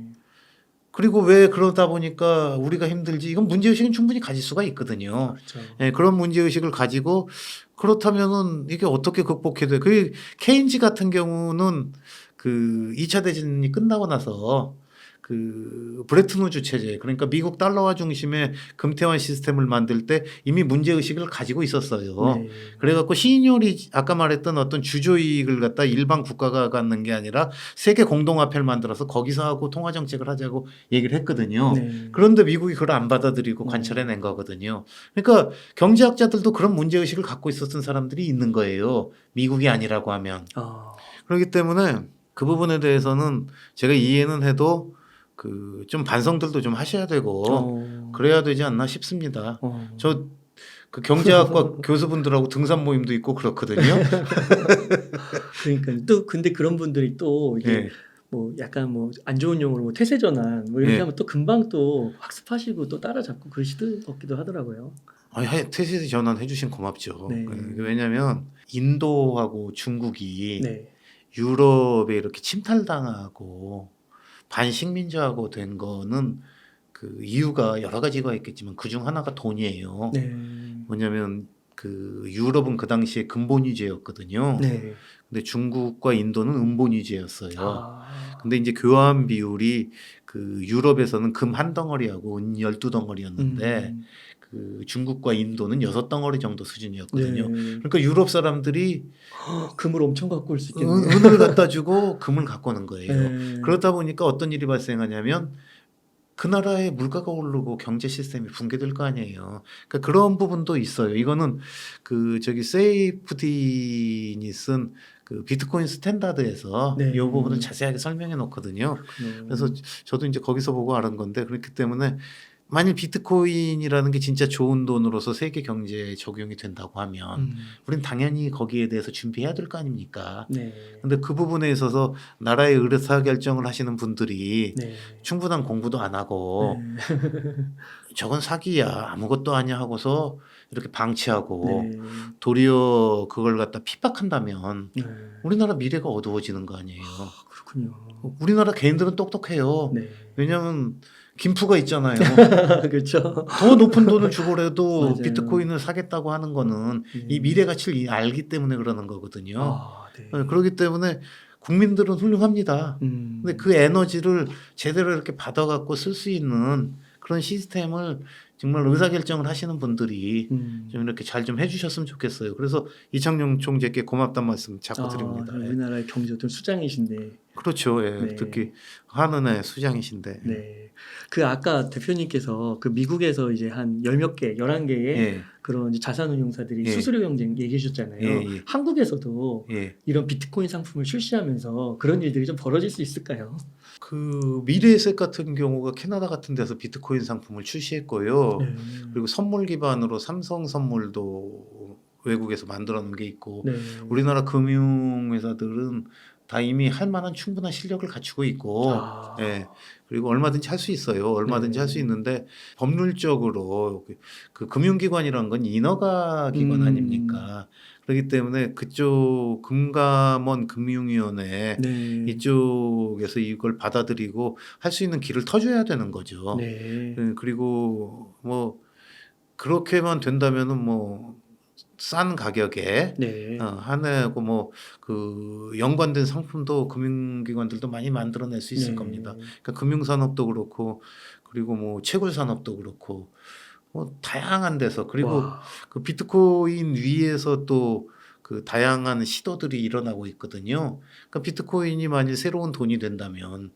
그리고 왜 그러다 보니까 우리가 힘들지? 이건 문제의식은 충분히 가질 수가 있거든요. 그렇죠. 예, 그런 문제의식을 가지고 그렇다면은 이게 어떻게 극복해야 돼? 그 케인즈 같은 경우는 그 2차 대전이 끝나고 나서 그 브레튼 우즈 체제 그러니까 미국 달러화 중심의 금태환 시스템을 만들 때 이미 문제의식을 가지고 있었어요. 네. 그래갖고 시니어리 아까 말했던 어떤 주조이익을 갖다 일반 국가가 갖는 게 아니라 세계 공동화폐를 만들어서 거기서 하고 통화 정책을 하자고 얘기를 했거든요. 네. 그런데 미국이 그걸 안 받아들이고 관철해낸 거거든요. 그러니까 경제학자들도 그런 문제의식을 갖고 있었던 사람들이 있는 거예요. 미국이 아니라고 하면. 아. 그렇기 때문에 그 부분에 대해서는 제가 이해는 해도 그 좀 반성들도 좀 하셔야 되고 그래야 되지 않나 싶습니다. 저 그 경제학과 교수분들하고 등산 모임도 있고 그렇거든요. 그러니까 또 근데 그런 분들이 또 이게 예. 뭐 약간 뭐 안 좋은 용어로 뭐 태세 전환 뭐 이렇게 예. 하면 또 금방 또 학습하시고 또 따라잡고 그러시던 것기도 하더라고요. 아니, 태세 전환 해주신 고맙죠. 네. 왜냐하면 인도하고 중국이 네. 유럽에 이렇게 침탈당하고 반식민지하고 된 거는 그 이유가 여러 가지가 있겠지만 그 중 하나가 돈이에요. 네. 뭐냐면 그 유럽은 그 당시에 근본위제였거든요. 네. 근데 중국과 인도는 은본위제였어요. 아. 근데 이제 교환 비율이 그 유럽에서는 금 한 덩어리하고 은 12덩어리였는데 그 중국과 인도는 6덩어리 정도 수준이었거든요. 네. 그러니까 유럽 사람들이 금을 엄청 갖고 올 수 있겠네요. 은을 갖다 주고 금을 갖고 오는 거예요. 네. 그러다 보니까 어떤 일이 발생하냐면 그 나라의 물가가 오르고 경제 시스템이 붕괴될 거 아니에요. 그러니까 그런 부분도 있어요. 이거는 그 저기 세이프디니 쓴 그 비트코인 스탠다드에서 네. 이 부분을 자세하게 설명해 놓거든요. 그래서 저도 이제 거기서 보고 알은 건데 그렇기 때문에 만일 비트코인이라는 게 진짜 좋은 돈으로서 세계 경제에 적용이 된다고 하면 우린 당연히 거기에 대해서 준비해야 될 거 아닙니까? 네. 근데 그 부분에 있어서 나라의 의사결정을 하시는 분들이 네. 충분한 공부도 안 하고 저건 사기야 아무것도 아니야 하고서 이렇게 방치하고 네. 도리어 그걸 갖다 핍박한다면 네. 우리나라 미래가 어두워지는 거 아니에요. 그렇군요. 우리나라 개인들은 똑똑해요. 네. 왜냐하면 김프가 있잖아요. 그렇죠. 더 높은 돈을 주고라도 맞아요. 비트코인을 사겠다고 하는 거는 네. 이 미래 가치를 알기 때문에 그러는 거거든요. 아, 네. 그렇기 때문에 국민들은 훌륭합니다. 근데 그 에너지를 제대로 이렇게 받아갖고 쓸 수 있는 그런 시스템을 정말 의사결정을 하시는 분들이 좀 이렇게 잘 좀 해주셨으면 좋겠어요. 그래서 이창용 총재께 고맙다는 말씀 자꾸 드립니다. 예. 우리나라의 경제 어떤 수장이신데. 그렇죠. 예. 네. 특히 한은의 수장이신데. 네. 그 아까 대표님께서 그 미국에서 이제 한 열 몇 개, 11개의 예. 그런 이제 자산운용사들이 예. 수수료 경쟁 얘기해 주셨잖아요. 예, 예. 한국에서도 예. 이런 비트코인 상품을 출시하면서 그런 일들이 좀 벌어질 수 있을까요? 그 미래에셋 같은 경우가 캐나다 같은 데서 비트코인 상품을 출시했고요. 네. 그리고 선물 기반으로 삼성 선물도 외국에서 만들어 놓은 게 있고 네. 우리나라 금융회사들은 다 이미 할 만한 충분한 실력을 갖추고 있고 아. 예. 그리고 얼마든지 할 수 있어요. 얼마든지 네. 할 수 있는데 법률적으로 그 금융기관이라는 건 인허가 기관 아닙니까? 그렇기 때문에 그쪽 금감원 금융위원회 네. 이쪽에서 이걸 받아들이고 할 수 있는 길을 터줘야 되는 거죠. 네. 그리고 뭐 그렇게만 된다면은 뭐 싼 가격에 네. 하나하고 뭐 그 연관된 상품도 금융기관들도 많이 만들어낼 수 있을 네. 겁니다. 그러니까 금융산업도 그렇고 그리고 뭐 채굴산업도 그렇고 뭐 다양한 데서 그리고 와. 그 비트코인 위에서 또 그 다양한 시도들이 일어나고 있거든요. 그러니까 비트코인이 만일 새로운 돈이 된다면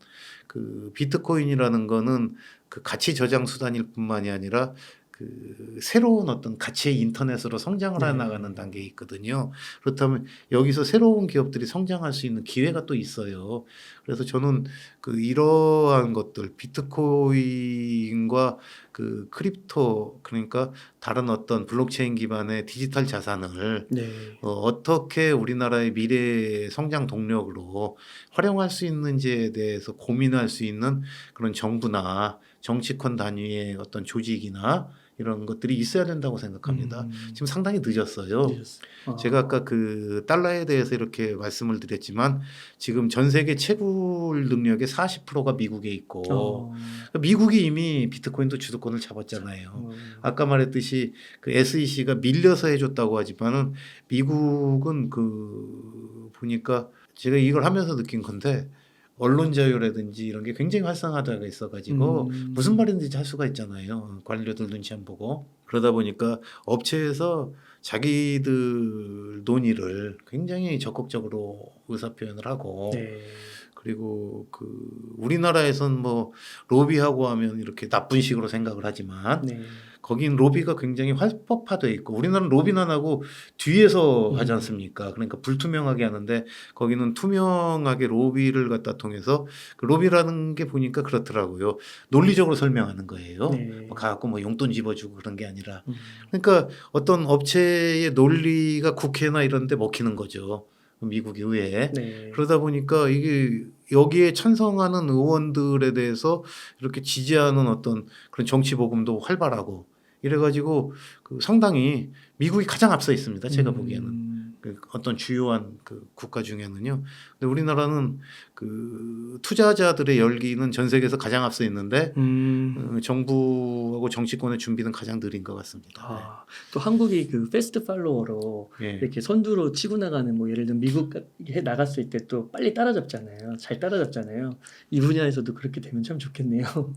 그 비트코인이라는 거는 그 가치 저장 수단일 뿐만이 아니라 그 새로운 어떤 가치의 인터넷으로 성장을 해 네. 나가는 단계에 있거든요. 그렇다면 여기서 새로운 기업들이 성장할 수 있는 기회가 또 있어요. 그래서 저는 그 이러한 것들 비트코인과 그 크립토 그러니까 다른 어떤 블록체인 기반의 디지털 자산을 네. 어떻게 우리나라의 미래 성장 동력으로 활용할 수 있는지에 대해서 고민할 수 있는 그런 정부나 정치권 단위의 어떤 조직이나 이런 것들이 있어야 된다고 생각합니다. 지금 상당히 늦었어요. 늦었어요. 제가 아까 그 달러에 대해서 이렇게 말씀을 드렸지만 지금 전 세계 채굴 능력의 40%가 미국에 있고 미국이 이미 비트코인도 주도권을 잡았잖아요. 아까 말했듯이 그 SEC가 밀려서 해줬다고 하지만은 미국은 그 보니까 제가 이걸 하면서 느낀 건데 언론 자유라든지 이런 게 굉장히 활성화되어 있어가지고 무슨 말인지 할 수가 있잖아요. 관료들 눈치 안 보고 그러다 보니까 업체에서 자기들 논의를 굉장히 적극적으로 의사 표현을 하고 네. 그리고 그 우리나라에선 뭐 로비하고 하면 이렇게 나쁜 식으로 생각을 하지만 네. 거긴 로비가 굉장히 활법화되어 있고 우리나라는 로비는 안 하고 뒤에서 하지 않습니까? 그러니까 불투명하게 하는데 거기는 투명하게 로비를 갖다 통해서 그 로비라는 게 보니까 그렇더라고요. 논리적으로 설명하는 거예요. 네. 뭐 가갖고 뭐 용돈 집어주고 그런 게 아니라 그러니까 어떤 업체의 논리가 국회나 이런 데 먹히는 거죠. 미국 의회에. 네. 그러다 보니까 이게 여기에 찬성하는 의원들에 대해서 이렇게 지지하는 어떤 그런 정치 보금도 활발하고 이래가지고 그 상당히 미국이 가장 앞서 있습니다. 제가 보기에는 그 어떤 주요한 그 국가 중에는요. 근데 우리나라는 그 투자자들의 열기는 전 세계에서 가장 앞서 있는데 정부하고 정치권의 준비는 가장 느린 것 같습니다. 또 한국이 그 패스트 팔로워로 네. 이렇게 선두로 치고 나가는 뭐 예를 들면 미국에 나갔을 때 또 빨리 따라잡잖아요. 잘 따라잡잖아요. 이 분야에서도 그렇게 되면 참 좋겠네요.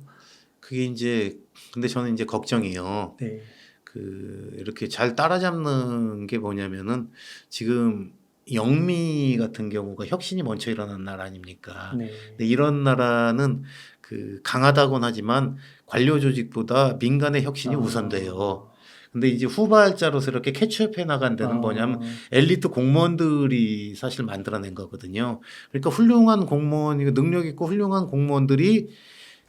그게 이제 근데 저는 이제 걱정이요. 네. 그 이렇게 잘 따라잡는 게 뭐냐면은 지금 영미 같은 경우가 혁신이 먼저 일어난 나라 아닙니까? 네. 근데 이런 나라는 그 강하다곤 하지만 관료 조직보다 민간의 혁신이 우선돼요. 근데 이제 후발자로서 이렇게 캐치업해 나간 데는 뭐냐면 엘리트 공무원들이 사실 만들어낸 거거든요. 그러니까 훌륭한 공무원, 능력 있고 훌륭한 공무원들이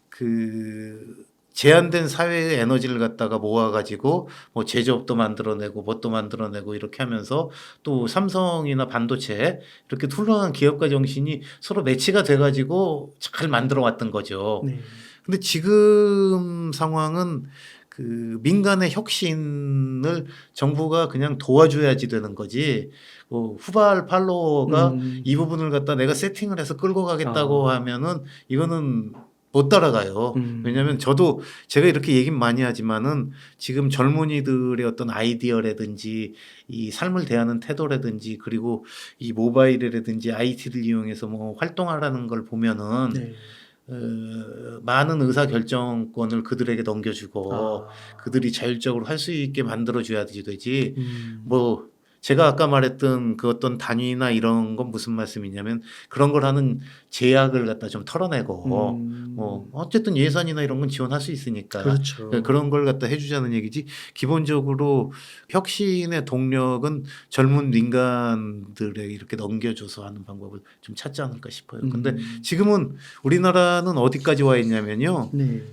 그 제한된 사회의 에너지를 갖다가 모아가지고 뭐 제조업도 만들어내고 뭣도 만들어내고 이렇게 하면서 또 삼성이나 반도체 이렇게 훌륭한 기업가 정신이 서로 매치가 돼가지고 잘 만들어 왔던 거죠. 네. 근데 지금 상황은 그 민간의 혁신을 정부가 그냥 도와줘야지 되는 거지. 뭐 후발 팔로워가 이 부분을 갖다 내가 세팅을 해서 끌고 가겠다고 하면은 이거는 못 따라가요. 왜냐하면 저도 제가 이렇게 얘기 많이 하지만은 지금 젊은이들의 어떤 아이디어라든지 이 삶을 대하는 태도라든지 그리고 이 모바일이라든지 IT를 이용해서 뭐 활동하라는 걸 보면은 네. 많은 의사 결정권을 그들에게 넘겨주고 그들이 자율적으로 할 수 있게 만들어줘야지 되지. 뭐 제가 아까 말했던 그 어떤 단위나 이런 건 무슨 말씀이냐면 그런 걸 하는 제약을 갖다 좀 털어내고 뭐 어쨌든 예산이나 이런 건 지원할 수 있으니까 그렇죠. 그런 걸 갖다 해주자는 얘기지. 기본적으로 혁신의 동력은 젊은 민간들에게 이렇게 넘겨줘서 하는 방법을 좀 찾지 않을까 싶어요. 근데 지금은 우리나라는 어디까지 와 있냐면요. 네.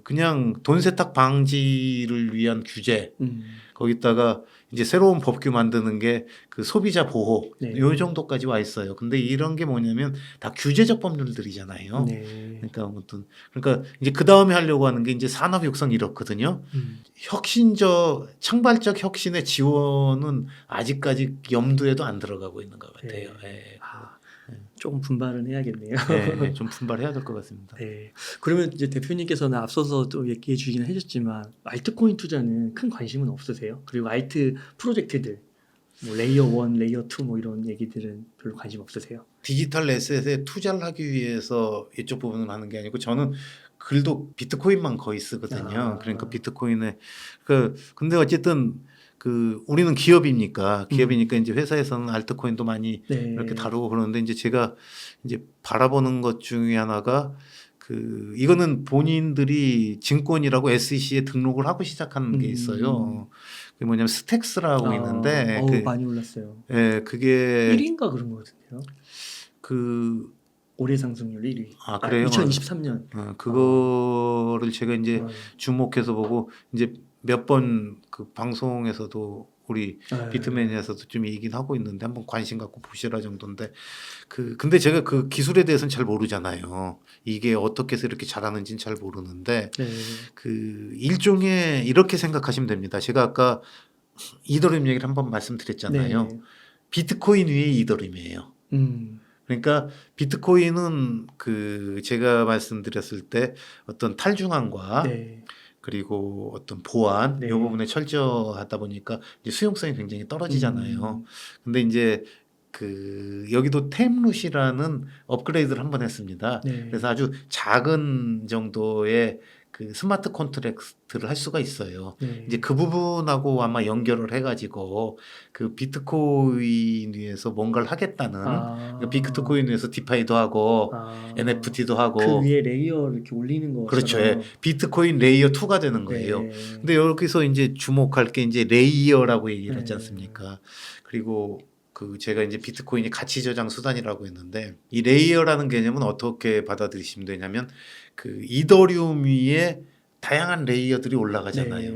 그냥 돈 세탁 방지를 위한 규제 거기다가 이제 새로운 법규 만드는 게 그 소비자 보호 네. 요 정도까지 와 있어요. 근데 이런 게 뭐냐면 다 규제적 법률들이잖아요. 네. 그러니까 이제 그 다음에 하려고 하는 게 이제 산업 육성 이렇거든요. 혁신적 창발적 혁신의 지원은 아직까지 염두에도 안 들어가고 있는 것 같아요. 예. 조금 분발은 해야겠네요. 네, 좀 분발해야 될 것 같습니다. 네. 그러면 이제 대표님께서는 앞서서 또 얘기해 주기는 해줬지만 알트코인 투자는 큰 관심은 없으세요? 그리고 알트 프로젝트들 뭐 레이어 1, 레이어 2 뭐 이런 얘기들은 별로 관심 없으세요? 디지털 에셋에 투자를 하기 위해서 이쪽 부분을 하는 게 아니고 저는 글도 비트코인만 거의 쓰거든요. 그러니까 비트코인에 근데 어쨌든 우리는 기업이니까 이제 회사에서는 알트코인도 많이 네. 이렇게 다루고 그러는데 이제 제가 이제 바라보는 것 중에 하나가 이거는 본인들이 증권이라고 SEC에 등록을 하고 시작하는 게 있어요. 그게 뭐냐면 스택스라고 있는데 많이 올랐어요. 예, 그게 1위인가 그런 것 같은데요. 올해 상승률 1위. 그래요? 2023년. 그거를 제가 이제 주목해서 보고 이제 몇 번 방송에서도 우리 비트매니아에서도 좀 얘기는 하고 있는데 한번 관심 갖고 보시라 정도인데 근데 제가 그 기술에 대해서는 잘 모르잖아요. 이게 어떻게 해서 이렇게 잘하는지는 잘 모르는데 일종의 이렇게 생각하시면 됩니다. 제가 아까 이더리움 얘기를 한번 말씀드렸잖아요. 네. 비트코인 위에 이더리움이에요. 그러니까 비트코인은 제가 말씀드렸을 때 어떤 탈중앙과 그리고 어떤 보안 이 부분에 철저하다 보니까 이제 수용성이 굉장히 떨어지잖아요. 근데 이제 여기도 템룻이라는 업그레이드를 한번 했습니다. 그래서 아주 작은 정도의 스마트 컨트랙트를 할 수가 있어요. 이제 그 부분하고 아마 연결을 해가지고 비트코인 위에서 뭔가를 하겠다는 비트코인 위에서 디파이도 하고 NFT도 하고 그 위에 레이어를 이렇게 올리는 거. 그렇죠. 예. 비트코인 레이어 2가 되는 거예요. 근데 여기서 이제 주목할 게 이제 레이어라고 얘기를 했지 않습니까? 그리고 제가 이제 비트코인이 가치 저장 수단이라고 했는데 이 레이어라는 개념은 어떻게 받아들이시면 되냐면 이더리움 위에 다양한 레이어들이 올라가잖아요.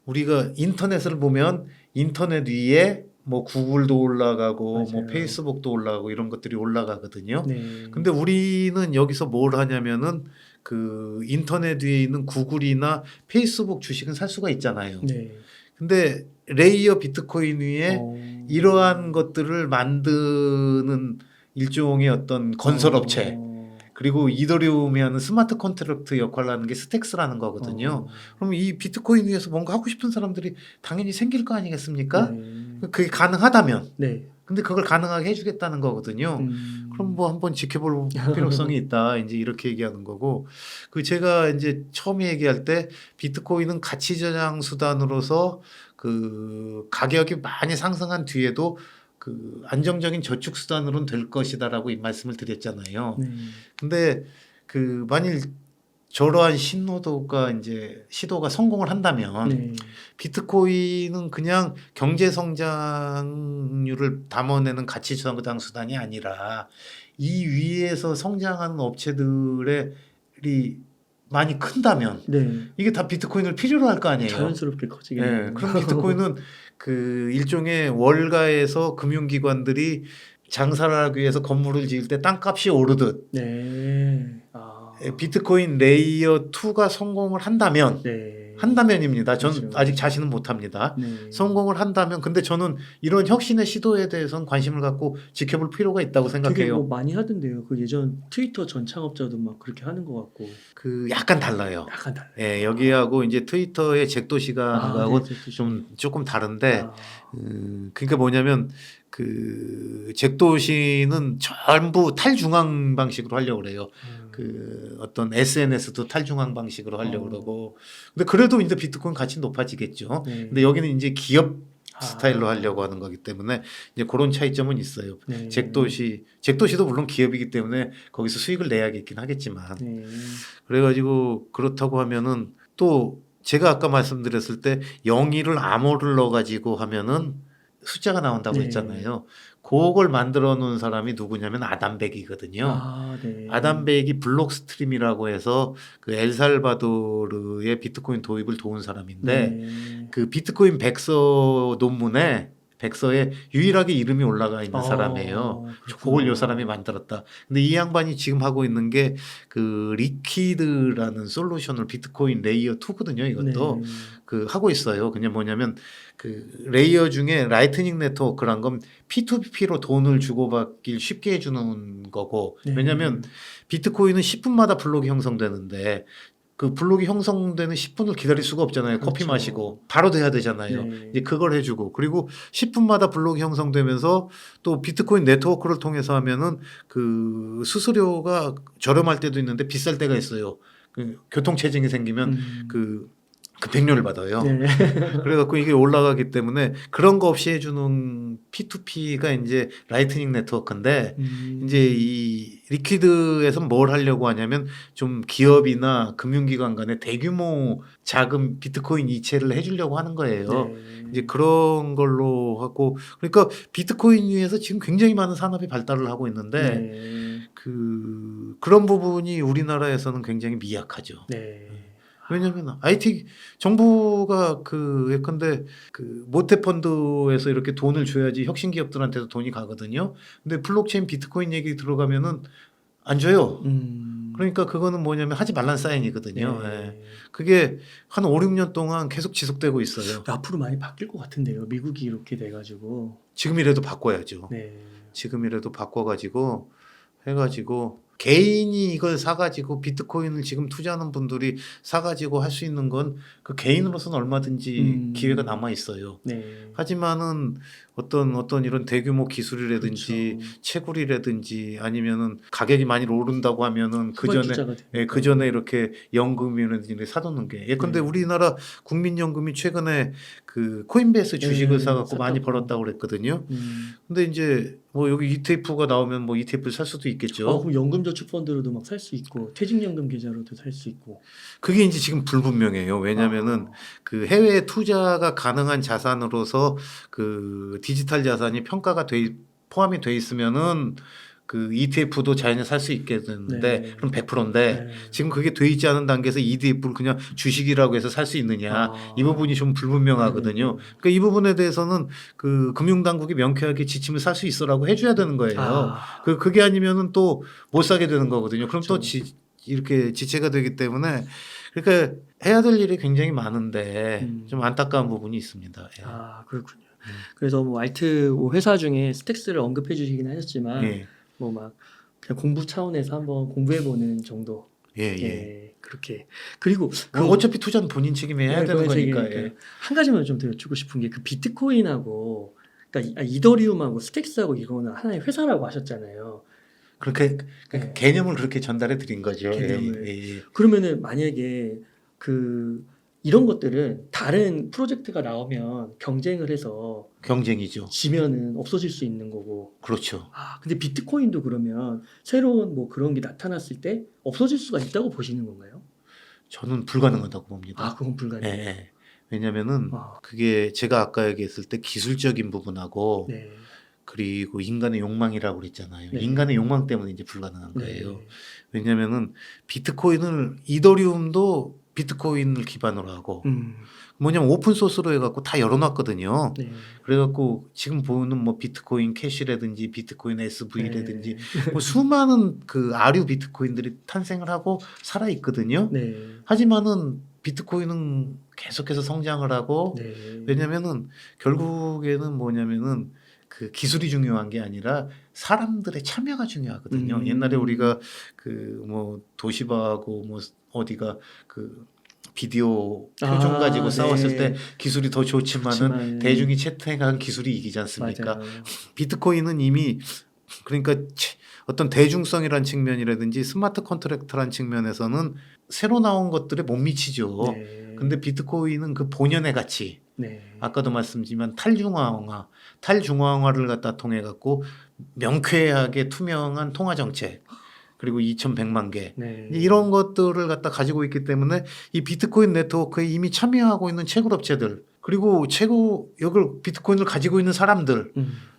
우리가 인터넷을 보면 인터넷 위에 뭐 구글도 올라가고 뭐 페이스북도 올라가고 이런 것들이 올라가거든요. 근데 우리는 여기서 뭘 하냐면은 인터넷 위에 있는 구글이나 페이스북 주식은 살 수가 있잖아요. 근데 레이어 비트코인 위에 이러한 것들을 만드는 일종의 어떤 건설업체 그리고 이더리움이 하는 스마트 컨트랙트 역할을 하는 게 스택스라는 거거든요. 그럼 이 비트코인 위에서 뭔가 하고 싶은 사람들이 당연히 생길 거 아니겠습니까? 그게 가능하다면. 근데 그걸 가능하게 해주겠다는 거거든요. 그럼 뭐 한번 지켜볼 필요성이 있다. 이제 이렇게 얘기하는 거고. 제가 이제 처음에 얘기할 때 비트코인은 가치 저장 수단으로서 가격이 많이 상승한 뒤에도 안정적인 저축 수단으로는 될 것이다라고 이 말씀을 드렸잖아요. 근데 만일 저러한 시도가 성공을 한다면 비트코인은 그냥 경제 성장률을 담아내는 가치 저장 수단이 아니라 이 위에서 성장하는 업체들이 많이 큰다면 이게 다 비트코인을 필요로 할 거 아니에요. 자연스럽게 커지겠네요. 그럼 비트코인은 일종의 월가에서 금융기관들이 장사를 하기 위해서 건물을 지을 때 땅값이 오르듯 비트코인 레이어 2가 성공을 한다면입니다. 저는 그렇죠. 아직 자신은 못합니다. 성공을 한다면 근데 저는 이런 혁신의 시도에 대해서는 관심을 갖고 지켜볼 필요가 있다고 되게 생각해요. 뭐 많이 하던데요. 예전 트위터 전 창업자도 막 그렇게 하는 것 같고. 약간 달라요. 약간 달라요. 예, 여기하고 이제 트위터의 잭도시가하고 조금 다른데 그러니까 뭐냐면 잭도시는 전부 탈중앙 방식으로 하려고 그래요. 어떤 SNS도 탈중앙 방식으로 하려고 그러고. 근데 그래도 이제 비트코인 가치 높아지겠죠. 근데 여기는 이제 기업 스타일로 하려고 하는 거기 때문에 이제 그런 차이점은 있어요. 잭도시도 물론 기업이기 때문에 거기서 수익을 내야겠긴 하겠지만. 그래가지고 그렇다고 하면은 또 제가 아까 말씀드렸을 때 0, 1을 암호를 넣어가지고 하면은 숫자가 나온다고 했잖아요. 그걸 만들어 놓은 사람이 누구냐면 아담백이거든요. 아, 네. 아담백이 블록스트림이라고 해서 그 엘살바도르의 비트코인 도입을 도운 사람인데 네. 그 비트코인 백서 논문에 백서에 유일하게 이름이 올라가 있는 사람이에요. 그걸 요 사람이 만들었다. 근데 이 양반이 지금 하고 있는 게 그 리퀴드라는 솔루션을 비트코인 레이어 2거든요. 이것도 네. 그 하고 있어요. 그냥 뭐냐면 그 레이어 중에 라이트닝 네트워크란 건 P2P로 돈을 주고받길 쉽게 해주는 거고 네. 왜냐하면 비트코인은 10분마다 블록이 형성되는데 그 블록이 형성되는 10분을 기다릴 수가 없잖아요. 커피 그렇죠. 마시고 바로 돼야 되잖아요. 네. 이제 그걸 해주고 그리고 10분마다 블록이 형성되면서 또 비트코인 네트워크를 통해서 하면은 그 수수료가 저렴할 때도 있는데 비쌀 때가 있어요. 그 교통 체증이 생기면 그 급행료를 받아요. 네. 그래갖고 이게 올라가기 때문에 그런 거 없이 해주는 P2P가 이제 라이트닝 네트워크인데 이제 이 리퀴드에서 뭘 하려고 하냐면 좀 기업이나 금융기관 간에 대규모 자금 비트코인 이체를 해주려고 하는 거예요. 네. 이제 그런 걸로 하고 그러니까 비트코인 위에서 지금 굉장히 많은 산업이 발달을 하고 있는데 네. 그런 부분이 우리나라에서는 굉장히 미약하죠. 네. 왜냐하면 IT 정부가 그 예컨대 그 모태펀드에서 이렇게 돈을 줘야지 혁신 기업들한테도 돈이 가거든요. 근데 블록체인 비트코인 얘기 들어가면은 안 줘요. 그러니까 그거는 뭐냐면 하지 말란 사인이거든요. 네. 예. 그게 한 5, 6년 동안 계속 지속되고 있어요. 앞으로 많이 바뀔 것 같은데요. 미국이 이렇게 돼가지고. 지금이라도 바꿔야죠. 네. 지금이라도 바꿔가지고 해가지고 개인이 이걸 사가지고 비트코인을 지금 투자하는 분들이 사가지고 할 수 있는 건 그 개인으로서는 얼마든지 기회가 남아 있어요. 네. 하지만은 어떤 이런 대규모 기술이라든지 그렇죠. 채굴이라든지 아니면은 가격이 많이 오른다고 하면은 그 후발 전에 투자가 되니까. 그 전에 이렇게 연금이라든지 이렇게 사놓는 게 예컨대 네. 우리나라 국민연금이 최근에 그 코인베이스 주식을 네, 사갖고 많이 샀다고. 벌었다고 그랬거든요. 근데 이제 뭐 여기 ETF가 나오면 뭐 ETF를 살 수도 있겠죠. 그럼 연금저축펀드로도 막 살 수 있고 퇴직연금 계좌로도 살 수 있고. 그게 이제 지금 불분명해요. 왜냐면은 그 해외 투자가 가능한 자산으로서 그 디지털 자산이 평가가 포함이 돼 있으면은 그 ETF도 자연히 살 수 있게 되는데 네. 그럼 100%인데 네. 지금 그게 돼 있지 않은 단계에서 ETF를 그냥 주식이라고 해서 살 수 있느냐 이 부분이 좀 불분명하거든요. 그러니까 이 부분에 대해서는 그 금융당국이 명쾌하게 지침을 살 수 있어라고 해줘야 되는 거예요. 그게 아니면은 또 못 사게 되는 거거든요. 그럼 또 그렇죠. 이렇게 지체가 되기 때문에 그러니까 해야 될 일이 굉장히 많은데 좀 안타까운 부분이 있습니다. 예. 그렇군요. 그래서 뭐 알트 회사 중에 스택스를 언급해 주시긴 하셨지만 예. 뭐 막 그냥 공부 차원에서 한번 공부해 보는 정도. 예, 예. 예, 그렇게. 그리고 어차피 투자는 본인 책임에 해야 되는 거니까. 예. 한 가지만 좀 더 여쭙고 싶은 게 그 비트코인하고 그러니까 이더리움하고 스택스하고 이거는 하나의 회사라고 하셨잖아요. 그렇게 네. 개념을 그렇게 전달해 드린 거죠. 개념을. 예. 그러면은 만약에 그 이런 것들은 다른 프로젝트가 나오면 경쟁을 해서 경쟁이죠. 지면은 없어질 수 있는 거고. 그렇죠. 근데 비트코인도 그러면 새로운 뭐 그런 게 나타났을 때 없어질 수가 있다고 보시는 건가요? 저는 불가능하다고 봅니다. 그건 불가능해요. 예. 왜냐면은 그게 제가 아까 얘기했을 때 기술적인 부분하고 네. 그리고 인간의 욕망이라고 그랬잖아요. 네. 인간의 욕망 때문에 이제 불가능한 거예요. 네. 왜냐면은 이더리움도 비트코인을 기반으로 하고 뭐냐면 오픈 소스로 해갖고 다 열어놨거든요. 네. 그래갖고 지금 보는 뭐 비트코인 캐시라든지 비트코인 SV라든지 뭐 수많은 그 아류 비트코인들이 탄생을 하고 살아 있거든요. 네. 하지만은 비트코인은 계속해서 성장을 하고 네. 왜냐면은 결국에는 뭐냐면은 그 기술이 중요한 게 아니라 사람들의 참여가 중요하거든요. 옛날에 우리가 그 뭐 도시바하고 뭐 어디가 그 비디오 표준 가지고 싸웠을 때 기술이 더 좋지만은 대중이 채택한 기술이 이기지 않습니까? 맞아요. 비트코인은 이미 그러니까 어떤 대중성이란 측면이라든지 스마트 컨트랙트란 측면에서는 새로 나온 것들에 못 미치죠. 네. 근데 비트코인은 그 본연의 가치 네. 아까도 말씀드리지만 탈중앙화를 갖다 통해 갖고 명쾌하게 투명한 통화 정책 그리고 2,100만 개 네. 이런 것들을 갖다 가지고 있기 때문에 이 비트코인 네트워크에 이미 참여하고 있는 채굴업체들 그리고 이걸 비트코인을 가지고 있는 사람들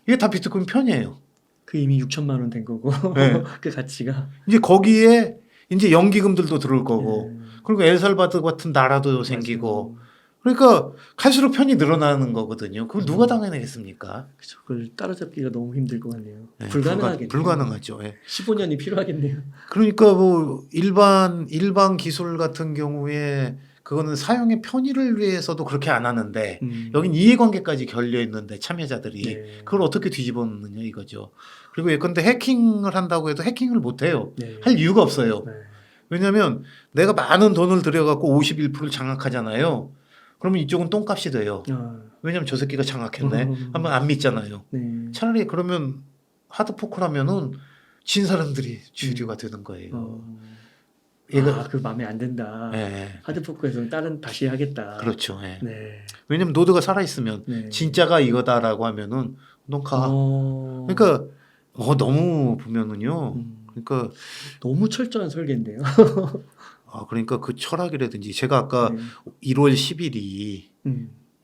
이게 다 비트코인 편이에요. 그 이미 6천만 원 된 거고 네. 그 가치가. 이제 거기에 이제 연기금들도 들어올 거고 네. 그리고 엘살바도르 같은 나라도 생기고 그러니까 갈수록 편이 늘어나는 거거든요. 그걸 누가 당해내겠습니까? 그쵸. 그걸 따라잡기가 너무 힘들 것 같네요. 네, 불가능하겠네요. 불가능하죠. 예. 15년이 필요하겠네요. 그러니까 뭐 일반 기술 같은 경우에 그거는 사용의 편의를 위해서도 그렇게 안 하는데 여긴 이해관계까지 결려 있는데 참여자들이 네. 그걸 어떻게 뒤집어놓느냐 이거죠. 그리고 예컨대 해킹을 한다고 해도 해킹을 못 해요. 네. 할 이유가 없어요. 네. 왜냐하면 내가 많은 돈을 들여갖고 51%를 장악하잖아요. 그러면 이쪽은 똥값이 돼요. 왜냐하면 저 새끼가 장악했네. 한번 안 믿잖아요. 네. 차라리 그러면 하드포크라면은 진 사람들이 주류가 되는 거예요. 얘가 그 마음에 안 든다. 예, 하드포크에서는 다른 다시 하겠다. 그렇죠. 예. 네. 왜냐면 노드가 살아 있으면 네. 진짜가 이거다라고 하면은 넌 가. 그러니까 너무 보면은요. 그러니까 너무 철저한 설계인데요. 그러니까 그 철학이라든지 제가 아까 네. 1월 10일이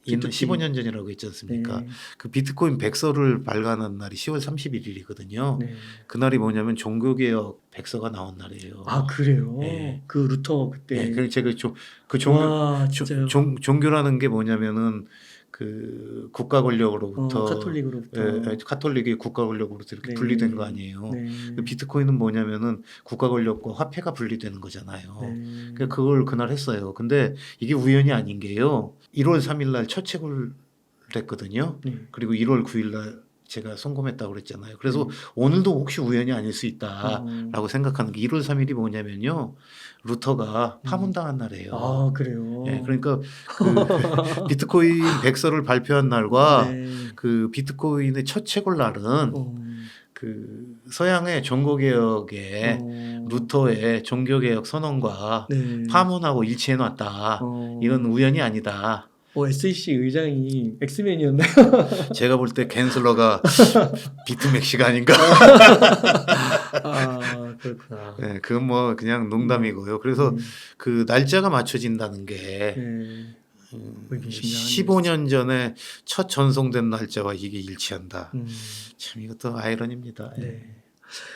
비트코인. 15년 전이라고 했지 않습니까? 네. 그 비트코인 백서를 발간한 날이 10월 31일이거든요. 네. 그날이 뭐냐면 종교개혁 백서가 나온 날이에요. 아 그래요? 네. 그 루터 그때. 네, 그래서 제가 와 진짜요? 종교라는 게 뭐냐면은 그 국가 권력으로부터 카톨릭으로부터. 카톨릭이 국가 권력으로부터 이렇게 네. 분리된 거 아니에요. 네. 그 비트코인은 뭐냐면은 국가 권력과 화폐가 분리되는 거잖아요. 네. 그러니까 그걸 그날 했어요. 근데 이게 우연이 아닌 게요. 1월 3일 날 첫 책을 냈거든요. 네. 그리고 1월 9일 날 제가 송금했다고 그랬잖아요. 그래서 오늘도 혹시 우연이 아닐 수 있다라고 생각하는 게 1월 3일이 뭐냐면요. 루터가 파문당한 날이에요. 아 그래요? 네, 그러니까 그 비트코인 백서를 발표한 날과 네. 그 비트코인의 첫 채굴 날은 그 서양의 종교개혁의 루터의 종교개혁 선언과 네. 파문하고 일치해놨다. 이건 우연이 아니다. SEC 의장이 엑스맨이었나요? 제가 볼 때 갠슬러가 비트맥시가 아닌가. 아 그렇구나. 네, 그건 뭐 그냥 농담이고요. 그래서 그 날짜가 맞춰진다는 게 네. 15년 전에 첫 전송된 날짜와 이게 일치한다. 참 이것도 아이러니입니다. 네.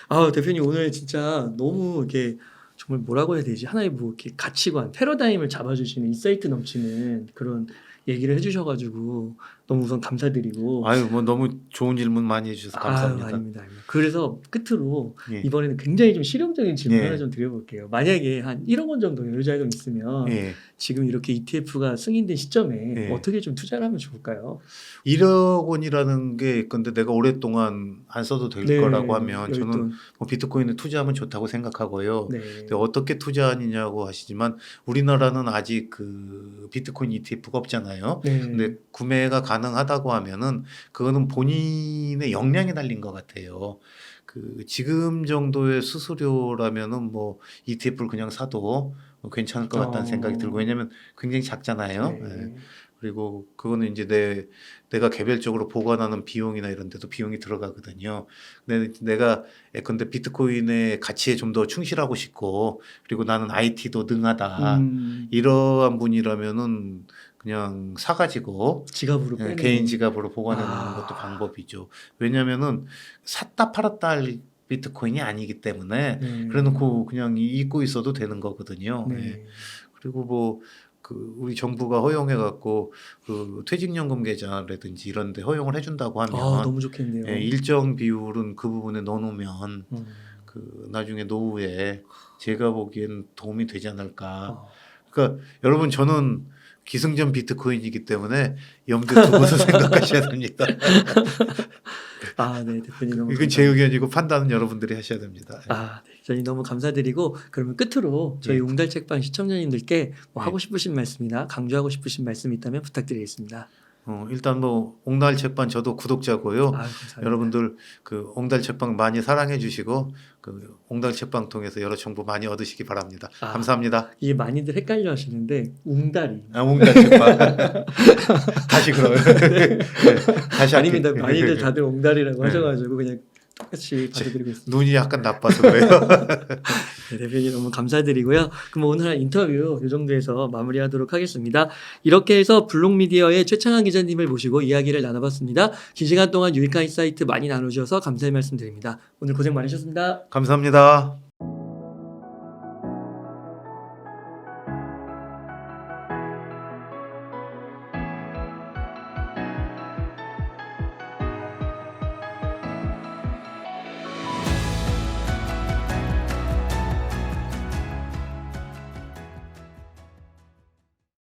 아 대표님 오늘 진짜 너무 이렇게 정말 뭐라고 해야 되지? 하나의 뭐 이렇게 가치관, 패러다임을 잡아주시는 인사이트 넘치는 그런 얘기를 해주셔가지고 너무 우선 감사드리고. 아유 뭐 너무 좋은 질문 많이 해주셔서 감사합니다. 아닙니다. 그래서 끝으로 예. 이번에는 굉장히 좀 실용적인 질문 예. 하나 좀 드려볼게요. 만약에 한 1억 원 정도 여유자금 있으면 예. 지금 이렇게 ETF가 승인된 시점에 예. 어떻게 좀 투자를 하면 좋을까요? 1억 원이라는 게 있건데 내가 오랫동안 안 써도 될 거라고 하면 저는 여윳돈. 뭐 비트코인에 투자하면 좋다고 생각하고요. 네. 근데 어떻게 투자하느냐고 하시지만 우리나라는 아직 그 비트코인 ETF가 없잖아요. 네. 근데 구매가 가능하다고 하면은 그거는 본인의 역량에 달린 것 같아요. 그 지금 정도의 수수료라면은 뭐 ETF를 그냥 사도 괜찮을 것 같다는 생각이 들고 왜냐면 굉장히 작잖아요. 네. 예. 그리고 그거는 이제 내가 개별적으로 보관하는 비용이나 이런 데도 비용이 들어가거든요. 근데 내가 예컨대 비트코인의 가치에 좀 더 충실하고 싶고 그리고 나는 IT도 능하다. 이러한 분이라면은 그냥 사가지고 지갑으로 빼는 개인 지갑으로 보관해 놓는 아. 것도 방법이죠. 왜냐면은 샀다 팔았다 할 비트코인이 아니기 때문에 네. 그래놓고 그냥 잊고 있어도 되는 거거든요. 네. 예. 그리고 뭐 그 우리 정부가 허용해 갖고 그 퇴직연금 계좌라든지 이런 데 허용을 해준다고 하면 너무 좋겠네요. 예, 일정 비율은 그 부분에 넣어놓으면 음. 그 나중에 노후에 제가 보기엔 도움이 되지 않을까. 어. 그러니까 여러분 저는 기승전 비트코인이기 때문에 염두에 두고서 생각하셔야 됩니다. 네, 대표님 너무 이건 제 의견이고 판단은 여러분들이 하셔야 됩니다. 네, 저희 너무 감사드리고 그러면 끝으로 저희 예. 옹달 책방 시청자님들께 뭐 예. 하고 싶으신 말씀이나 강조하고 싶으신 말씀이 있다면 부탁드리겠습니다. 일단 뭐 옹달 책방 저도 구독자고요. 감사합니다. 여러분들 그 옹달 책방 많이 사랑해 주시고 그 옹달 책방 통해서 여러 정보 많이 얻으시기 바랍니다. 감사합니다. 이게 많이들 헷갈려 하시는데 웅달이 옹달 책방 다시 그러면 네. 다시 아닙니다. 할게요. 많이들 다들 옹달이라고 네. 하셔가지고 그냥 똑같이 받아드리고 있습니다. 눈이 약간 나빠서 그래요. 네, 대표님 너무 감사드리고요. 그럼 오늘 인터뷰 이 정도에서 마무리하도록 하겠습니다. 이렇게 해서 블록미디어의 최창한 기자님을 모시고 이야기를 나눠봤습니다. 긴 시간 동안 유익한 인사이트 많이 나눠주셔서 감사의 말씀드립니다. 오늘 고생 많으셨습니다. 감사합니다.